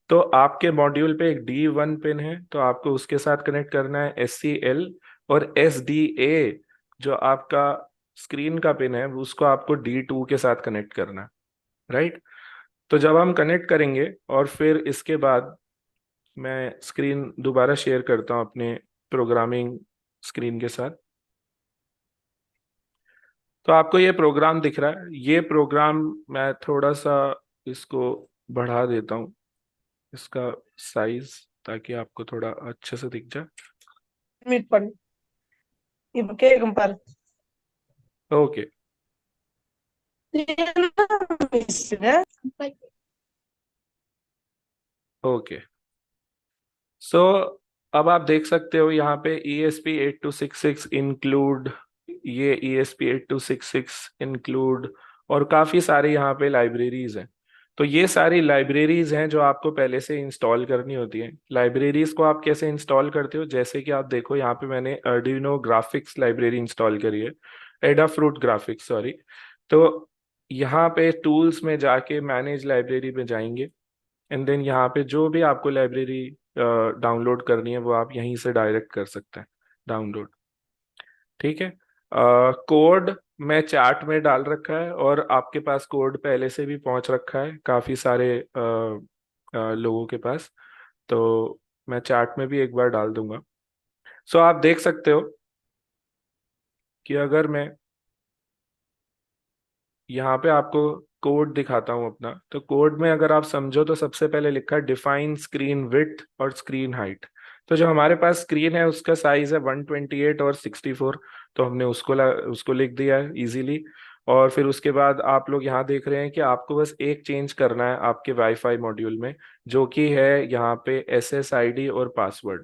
[SPEAKER 8] तो आपके मॉड्यूल पे एक D1 पिन है, तो आपको उसके साथ कनेक्ट करना है SCL, और SDA जो आपका स्क्रीन का पिन है उसको आपको D2 के साथ कनेक्ट करना है, राइट? तो जब हम कनेक्ट करेंगे और फिर इसके बाद मैं स्क्रीन दोबारा शेयर करता हूँ अपने प्रोग्रामिंग स्क्रीन के साथ। तो आपको ये प्रोग्राम दिख रहा है। ये प्रोग्राम मैं थोड़ा सा इसको बढ़ा देता हूँ, इसका साइज, ताकि आपको थोड़ा अच्छे से दिख जाए। Okay, okay. सो अब आप देख सकते हो यहाँ पे ESP8266 इंक्लूड, ये ESP8266 इंक्लूड, और काफ़ी सारे यहाँ पे लाइब्रेरीज हैं। तो ये सारी लाइब्रेरीज हैं जो आपको पहले से इंस्टॉल करनी होती हैं। लाइब्रेरीज को आप कैसे इंस्टॉल करते हो? जैसे कि आप देखो यहाँ पे मैंने अर्डिनो ग्राफिक्स लाइब्रेरी इंस्टॉल करी है, एडाफ्रूट ग्राफिक्स, सॉरी। तो यहाँ पे टूल्स में जाके मैनेज लाइब्रेरी में जाएंगे, एंड देन यहाँ पे जो भी आपको लाइब्रेरी डाउनलोड करनी है वो आप यहीं से डायरेक्ट कर सकते हैं डाउनलोड। ठीक है, कोड मैं चैट में डाल रखा है, और आपके पास कोड पहले से भी पहुंच रखा है काफ़ी सारे लोगों के पास। तो मैं चैट में भी एक बार डाल दूंगा। सो आप देख सकते हो कि अगर मैं यहाँ पे आपको कोड दिखाता हूँ अपना, तो कोड में अगर आप समझो तो सबसे पहले लिखा है डिफाइन स्क्रीन विड्थ और स्क्रीन हाइट। तो जो हमारे पास स्क्रीन है उसका साइज है 128 और 64, तो हमने उसको लिख दिया है इजीली। और फिर उसके बाद आप लोग यहाँ देख रहे हैं कि आपको बस एक चेंज करना है आपके वाईफाई मॉड्यूल में, जो कि है यहाँ पे SSID और पासवर्ड।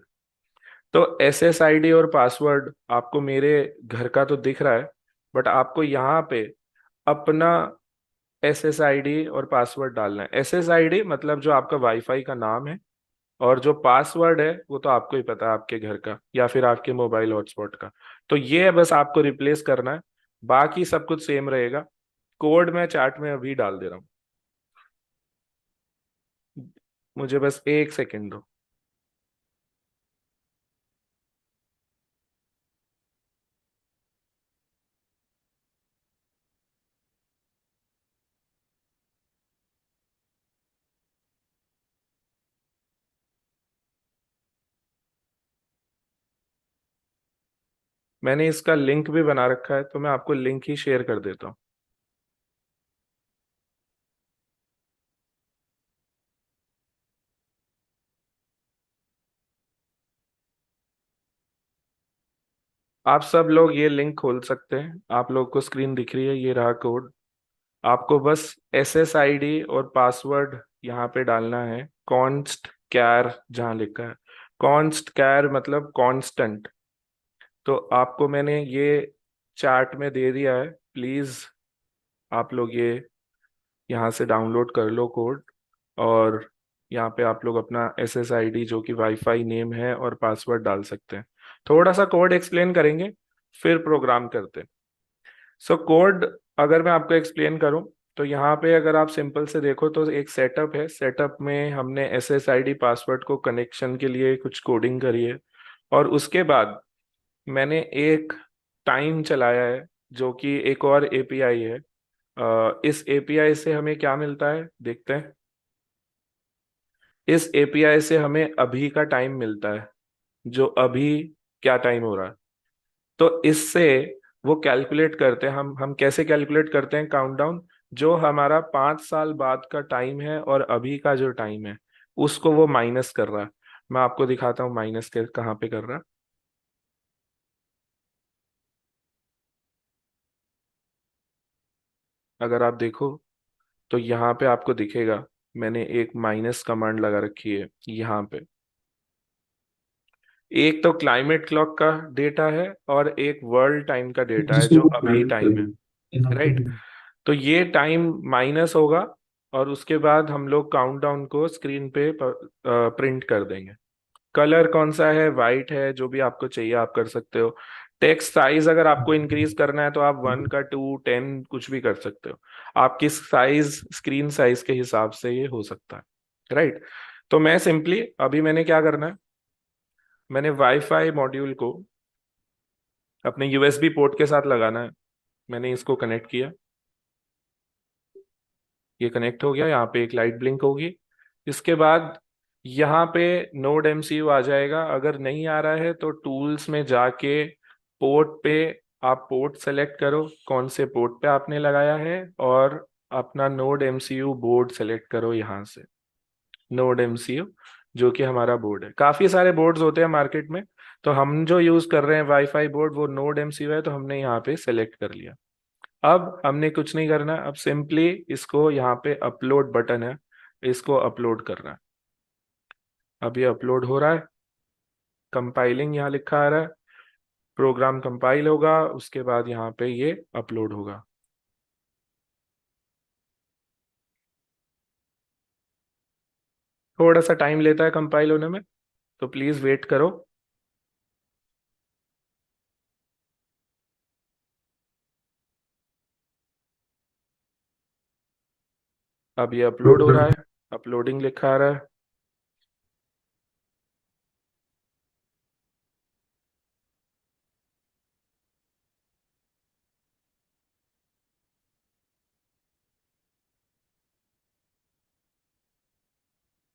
[SPEAKER 8] तो SSID और पासवर्ड आपको मेरे घर का तो दिख रहा है, बट आपको यहाँ पे अपना SSID और पासवर्ड डालना है। SSID मतलब जो आपका वाईफाई का नाम है, और जो पासवर्ड है वो तो आपको ही पता है, आपके घर का या फिर आपके मोबाइल हॉटस्पॉट का। तो ये बस आपको रिप्लेस करना है, बाकी सब कुछ सेम रहेगा। कोड मैं चैट में अभी डाल दे रहा हूँ, मुझे बस एक सेकेंड दो। मैंने इसका लिंक भी बना रखा है, तो मैं आपको लिंक ही शेयर कर देता हूँ। आप सब लोग ये लिंक खोल सकते हैं, आप लोग को स्क्रीन दिख रही है, ये रहा कोड। आपको बस SSID और पासवर्ड यहाँ पे डालना है, कॉन्स्ट कैर जहाँ लिखा है। कॉन्स्ट कैर मतलब कांस्टेंट। तो आपको मैंने ये चैट में दे दिया है, प्लीज आप लोग ये यहाँ से डाउनलोड कर लो कोड, और यहाँ पे आप लोग अपना SSID जो कि वाईफाई नेम है और पासवर्ड डाल सकते हैं। थोड़ा सा कोड एक्सप्लेन करेंगे, फिर प्रोग्राम करते हैं। सो कोड अगर मैं आपको एक्सप्लेन करूं, तो यहाँ पे अगर आप सिंपल से देखो तो एक सेटअप है। सेटअप में हमने SSID पासवर्ड को कनेक्शन के लिए कुछ कोडिंग करी है, और उसके बाद मैंने एक टाइम चलाया है जो कि एक और API है। इस API से हमें क्या मिलता है देखते हैं। इस API से हमें अभी का टाइम मिलता है, जो अभी क्या टाइम हो रहा है। तो इससे वो कैलकुलेट करते हैं, हम कैसे कैलकुलेट करते हैं काउंटडाउन, जो हमारा 5 साल बाद का टाइम है और अभी का जो टाइम है उसको वो माइनस कर रहा है। मैं आपको दिखाता हूँ माइनस के कहाँ पे कर रहा है। अगर आप देखो तो यहाँ पे आपको दिखेगा, मैंने एक माइनस कमांड लगा रखी है यहाँ पे। एक तो क्लाइमेट क्लॉक का डेटा है और एक वर्ल्ड टाइम का डेटा है जो अभी टाइम है, राइट। तो ये टाइम माइनस होगा, और उसके बाद हम लोग काउंटडाउन को स्क्रीन पे प्रिंट कर देंगे। कलर कौन सा है, वाइट है, जो भी आपको चाहिए आप कर सकते हो। टेक्स्ट साइज अगर आपको इंक्रीज करना है तो आप 1 का 2 10 कुछ भी कर सकते हो। आपकी साइज स्क्रीन साइज के हिसाब से ये हो सकता है, राइट। तो मैं सिंपली अभी मैंने क्या करना है, मैंने वाईफाई मॉड्यूल को अपने USB पोर्ट के साथ लगाना है। मैंने इसको कनेक्ट किया, ये कनेक्ट हो गया, यहाँ पे एक लाइट ब्लिंक होगी। इसके बाद यहाँ पे नोड MCU आ जाएगा। अगर नहीं आ रहा है तो टूल्स में जाके पोर्ट पे आप पोर्ट सेलेक्ट करो, कौन से पोर्ट पे आपने लगाया है, और अपना नोड MCU बोर्ड सेलेक्ट करो यहाँ से। नोड MCU जो कि हमारा बोर्ड है, काफी सारे बोर्ड्स होते हैं मार्केट में, तो हम जो यूज कर रहे हैं वाईफाई बोर्ड वो नोड MCU है, तो हमने यहाँ पे सेलेक्ट कर लिया। अब हमने कुछ नहीं करना, अब सिंपली इसको यहाँ पे अपलोड बटन है, इसको अपलोड करना है। अब ये अपलोड हो रहा है, कंपाइलिंग यहाँ लिखा आ रहा है, प्रोग्राम कंपाइल होगा, उसके बाद यहाँ पे ये अपलोड होगा। थोड़ा सा टाइम लेता है कंपाइल होने में, तो प्लीज वेट करो। अब ये अपलोड हो रहा है, अपलोडिंग लिखा आ रहा है।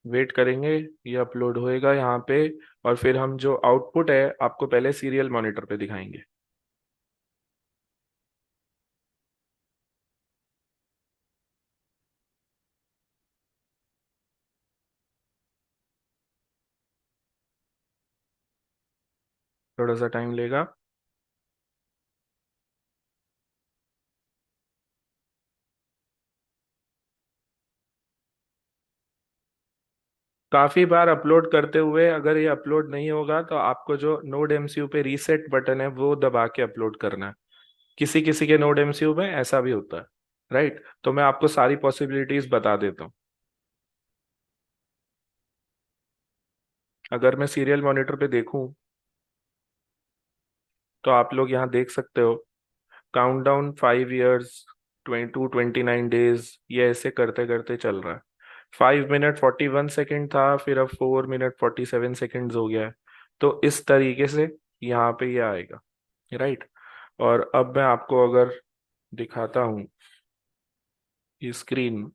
[SPEAKER 8] वेट करेंगे, ये अपलोड होएगा यहाँ पे, और फिर हम जो आउटपुट है आपको पहले सीरियल मॉनिटर पे दिखाएंगे। थोड़ा सा टाइम लेगा। काफी बार अपलोड करते हुए अगर ये अपलोड नहीं होगा तो आपको जो नोड एमसीयू पे रीसेट बटन है वो दबा के अपलोड करना है। किसी किसी के नोड एमसीयू में ऐसा भी होता है, राइट? तो मैं आपको सारी पॉसिबिलिटीज बता देता हूँ। अगर मैं सीरियल मॉनिटर पे देखूं तो आप लोग यहाँ देख सकते हो काउंटडाउन 5 years 29 days, ये ऐसे करते करते चल रहा है। 5 minute 41 सेकेंड था, फिर अब 4 minute 47 seconds हो गया है। तो इस तरीके से यहाँ पे ये आएगा, राइट? और अब मैं आपको अगर दिखाता हूँ ये स्क्रीन,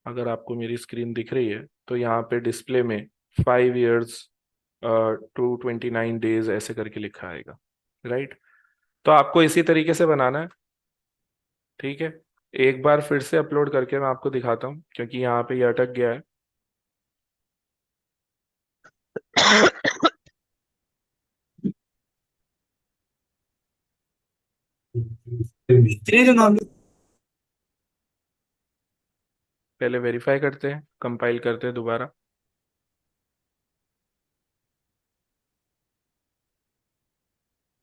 [SPEAKER 8] अगर आपको मेरी स्क्रीन दिख रही है तो यहाँ पे डिस्प्ले में 5 years to 29 days ऐसे करके लिखा आएगा, राइट? तो आपको इसी तरीके से बनाना है, ठीक है? एक बार फिर से अपलोड करके मैं आपको दिखाता हूँ क्योंकि यहाँ पे ये अटक गया है। पहले वेरीफाई करते हैं, कंपाइल करते हैं दोबारा।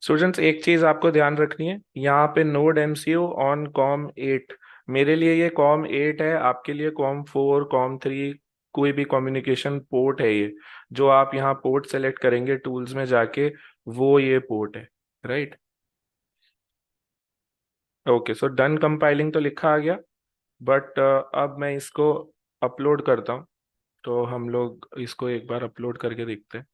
[SPEAKER 8] स्टूडेंट्स, एक चीज आपको ध्यान रखनी है, यहाँ पे नोड एमसीयू ऑन कॉम 8, मेरे लिए ये कॉम 8 है, आपके लिए कॉम 4, कॉम 3, कोई भी कम्युनिकेशन पोर्ट है ये। जो आप यहाँ पोर्ट सेलेक्ट करेंगे टूल्स में जाके, वो ये पोर्ट है, right? Okay, so done compiling तो लिखा आ गया, बट अब मैं इसको अपलोड करता हूँ। तो हम लोग इसको एक बार अपलोड करके देखते हैं।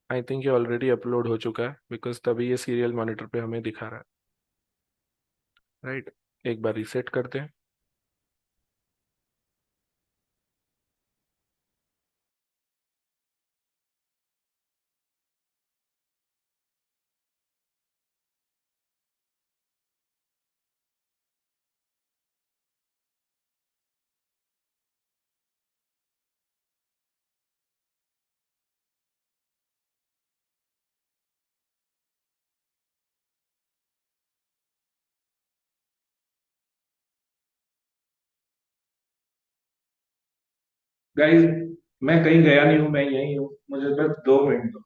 [SPEAKER 8] आई थिंक ये ऑलरेडी अपलोड हो चुका है बिकॉज तभी ये सीरियल मॉनिटर पे हमें दिखा रहा है, राइट? एक बार रीसेट करते हैं। गाइस, मैं कहीं गया नहीं हूँ, मैं यहीं हूँ, मुझे बस 2 मिनट दो।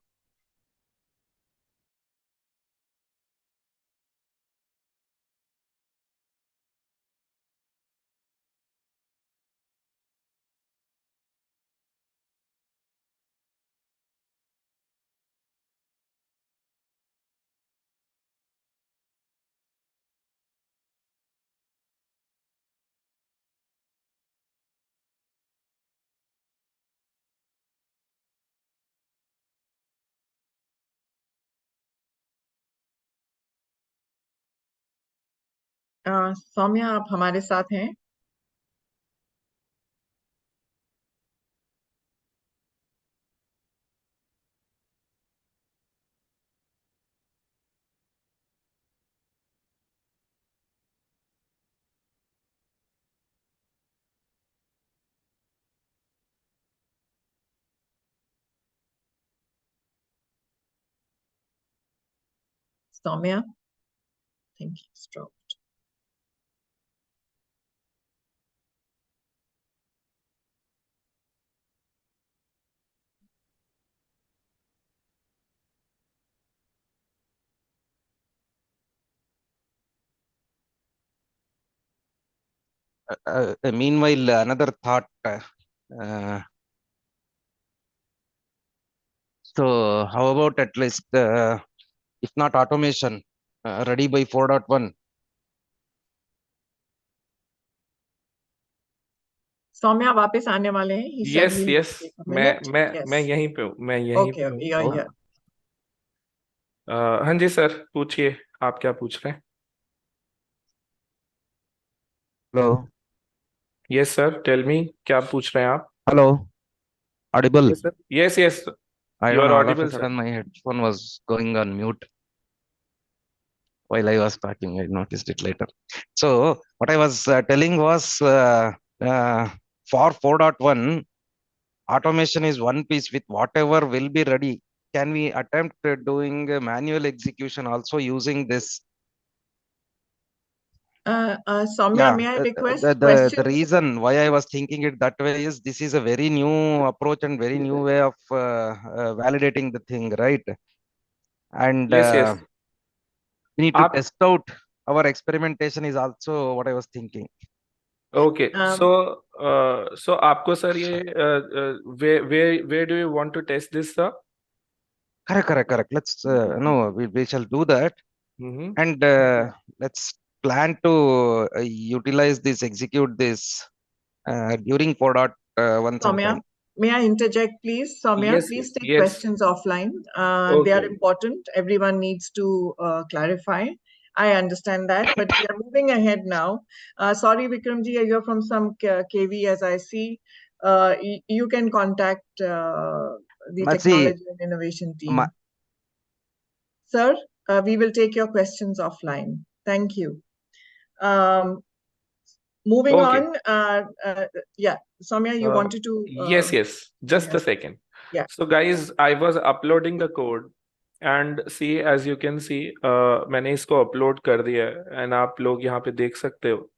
[SPEAKER 1] सौम्या, आप हमारे साथ हैं? Soumya, think he's dropped.
[SPEAKER 9] Meanwhile, another thought. Uh, so, how about at least, if not automation, ready by 4.1?
[SPEAKER 1] Saumya वापस आने वाले हैं? He said
[SPEAKER 8] yes
[SPEAKER 1] he'll
[SPEAKER 8] yes,
[SPEAKER 1] take a
[SPEAKER 8] मैं
[SPEAKER 1] minute.
[SPEAKER 8] मैं
[SPEAKER 1] Yes.
[SPEAKER 8] मैं यहीं पे हूँ, मैं यहीं
[SPEAKER 1] Okay,
[SPEAKER 8] पे हूँ।
[SPEAKER 1] you're here.
[SPEAKER 8] हाँ जी सर, पूछिए, आप क्या पूछ रहे हैं?
[SPEAKER 9] Hello.
[SPEAKER 8] Yes, sir. Tell me, क्या पूछ रहे हैं आप?
[SPEAKER 9] Hello. Audible.
[SPEAKER 8] Yes, sir. Yes, yes.
[SPEAKER 9] I
[SPEAKER 8] You
[SPEAKER 9] don't
[SPEAKER 8] are
[SPEAKER 9] know. All of a
[SPEAKER 8] audible, sir.
[SPEAKER 9] sudden, my headphone was going on mute while I was talking. I noticed it later. So what I was telling was uh, for 4.1, automation is one piece with whatever will be ready. Can we attempt doing manual execution also using this?
[SPEAKER 1] Soumya,
[SPEAKER 9] Yeah,
[SPEAKER 1] may I request
[SPEAKER 9] the
[SPEAKER 1] questions?
[SPEAKER 9] reason why I was thinking it that way is this is a very new approach and very new way of validating the thing, right? And
[SPEAKER 8] Yes, yes.
[SPEAKER 9] we need to
[SPEAKER 8] आप
[SPEAKER 9] test out our experimentation is also what I was thinking.
[SPEAKER 8] okay.
[SPEAKER 1] Um,
[SPEAKER 8] So आपको sir ये where do you want to test this, sir?
[SPEAKER 9] Correct. Let's no, we shall do that,
[SPEAKER 8] Mm-hmm.
[SPEAKER 9] and let's plan to utilize this, execute this during 4.1 sometime.
[SPEAKER 1] Soumya, may I interject, please? Soumya,
[SPEAKER 8] Yes,
[SPEAKER 1] please take
[SPEAKER 8] yes.
[SPEAKER 1] questions offline. They are
[SPEAKER 8] Okay.
[SPEAKER 1] important. Everyone needs to clarify. I understand that, but we are moving ahead now. Sorry, Vikramji, you're from some KV, as I see. You can contact the
[SPEAKER 9] But see,
[SPEAKER 1] technology and innovation
[SPEAKER 9] my,
[SPEAKER 1] team. Sir, we will take your questions offline. Thank you. Moving
[SPEAKER 8] Okay.
[SPEAKER 1] on, yeah, Soumya, you wanted to
[SPEAKER 8] Yes, yes.
[SPEAKER 1] go
[SPEAKER 8] Just a
[SPEAKER 1] ahead.
[SPEAKER 8] second.
[SPEAKER 1] Yeah.
[SPEAKER 8] So guys, I was uploading the code and see, as you can see, मैंने इसको upload कर दिया है and आप लोग यहाँ पे देख सकते हो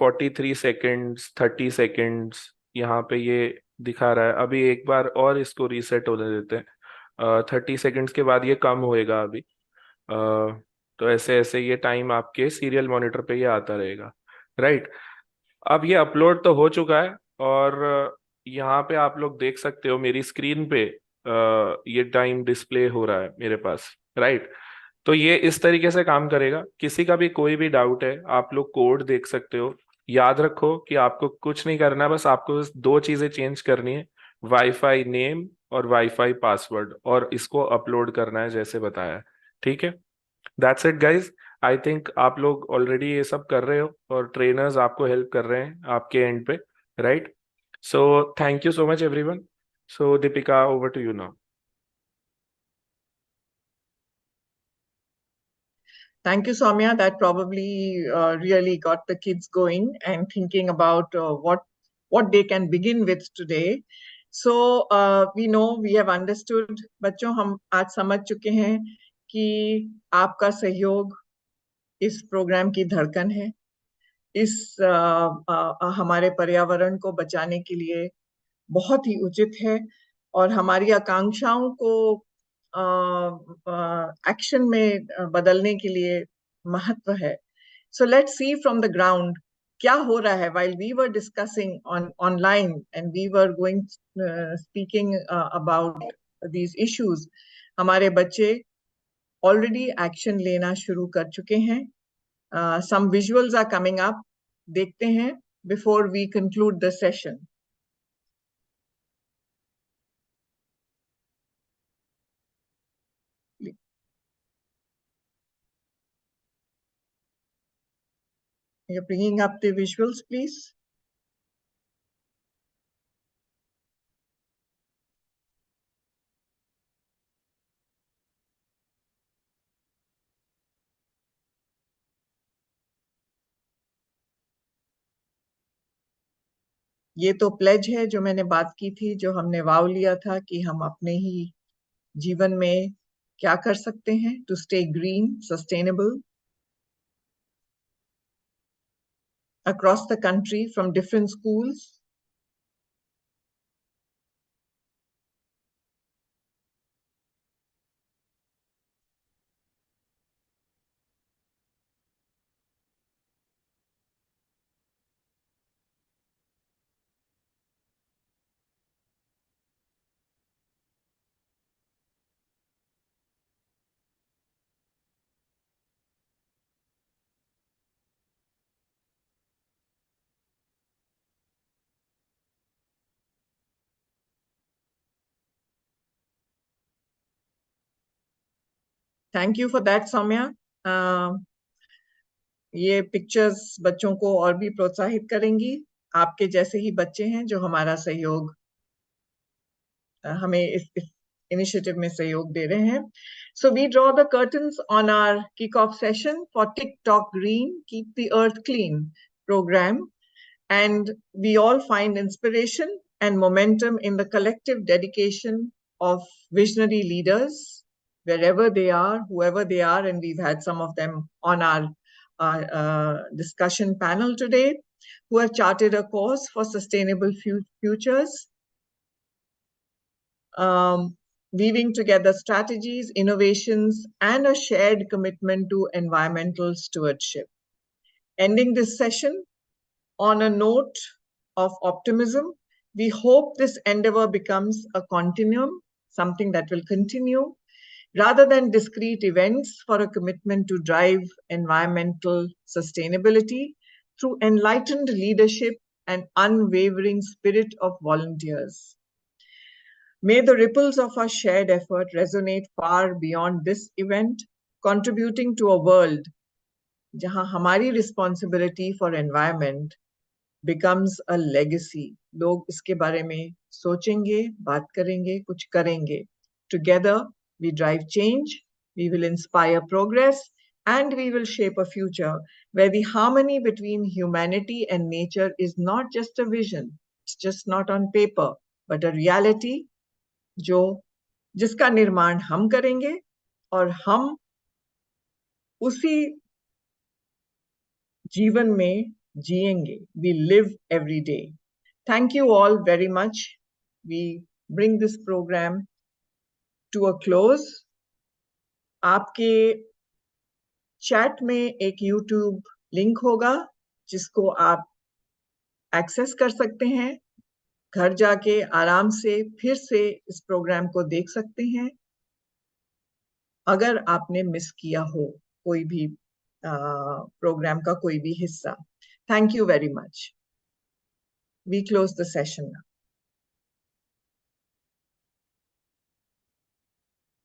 [SPEAKER 8] 43 seconds, 30 seconds यहाँ पे ये दिखा रहा है. अभी एक बार और इसको रीसेट होने देते हैं. 30 seconds के बाद ये कम होएगा अभी. तो ऐसे ऐसे ये टाइम आपके सीरियल मॉनिटर पे ये आता रहेगा, राइट? अब ये अपलोड तो हो चुका है और यहाँ पे आप लोग देख सकते हो मेरी स्क्रीन पे ये टाइम डिस्प्ले हो रहा है मेरे पास, राइट? तो ये इस तरीके से काम करेगा. किसी का भी कोई भी डाउट है, आप लोग कोड देख सकते हो. याद रखो कि आपको कुछ नहीं करना है, बस आपको दो चीजें चेंज करनी है, वाईफाई नेम और वाईफाई पासवर्ड, और इसको अपलोड करना है जैसे बताया. ठीक है, that's it guys. I think आप लोग ऑलरेडी ये सब कर रहे हो और ट्रेनर्स आपको हेल्प कर रहे हैं आपके एंड पे, right? So thank you so much everyone. So Deepika, over to you now.
[SPEAKER 1] Thank you, Soumya. That probably really got the kids going and thinking about what they can begin with today. So we know, we have understood. बच्चों, हम आज समझ चुके हैं कि आपका सहयोग इस प्रोग्राम की धड़कन है. इस हमारे पर्यावरण को बचाने के लिए बहुत ही उचित है और हमारी आकांक्षाओं को एक्शन में बदलने के लिए महत्व है. So let's see from the ground क्या हो रहा है. While we were discussing online and we were speaking about these issues, हमारे बच्चे already action लेना शुरू कर चुके हैं. Some visuals are coming up. देखते हैं before we conclude the session. You're bringing up the visuals, please. ये तो प्लेज है जो मैंने बात की थी, जो हमने वाव लिया था कि हम अपने ही जीवन में क्या कर सकते हैं to stay green, sustainable across the country from different schools. Thank you for that, Soumya. ये पिक्चर्स बच्चों को और भी प्रोत्साहित करेंगी। आपके जैसे ही बच्चे हैं जो हमारा सहयोग हमें इस इनिशिएटिव में सहयोग दे रहे हैं। So we draw the curtains on our kickoff session for Tick-Tock Green, Keep the Earth Clean program, and we all find inspiration and momentum in the collective dedication of visionary leaders, wherever they are, whoever they are, and we've had some of them on our discussion panel today, who have charted a course for sustainable futures. Weaving together strategies, innovations, and a shared commitment to environmental stewardship. Ending this session on a note of optimism, we hope this endeavor becomes a continuum, something that will continue, rather than discrete events, for a commitment to drive environmental sustainability through enlightened leadership and unwavering spirit of volunteers. May the ripples of our shared effort resonate far beyond this event, contributing to a world jahan hamari responsibility for environment becomes a legacy. Log iske bare mein sochenge, baat karenge, kuch karenge. Together, we drive change, we will inspire progress, and we will shape a future where the harmony between humanity and nature is not just a vision, it's just not on paper, but a reality जो जिसका निर्माण हम करेंगे और हम उसी जीवन में जिएंगे. We live every day. Thank you all very much. We bring this program to a close. आपके चैट में एक YouTube लिंक होगा जिसको आप एक्सेस कर सकते हैं. घर जाके आराम से फिर से इस प्रोग्राम को देख सकते हैं अगर आपने मिस किया हो कोई भी प्रोग्राम का कोई भी हिस्सा. Thank you very much. We close the session now.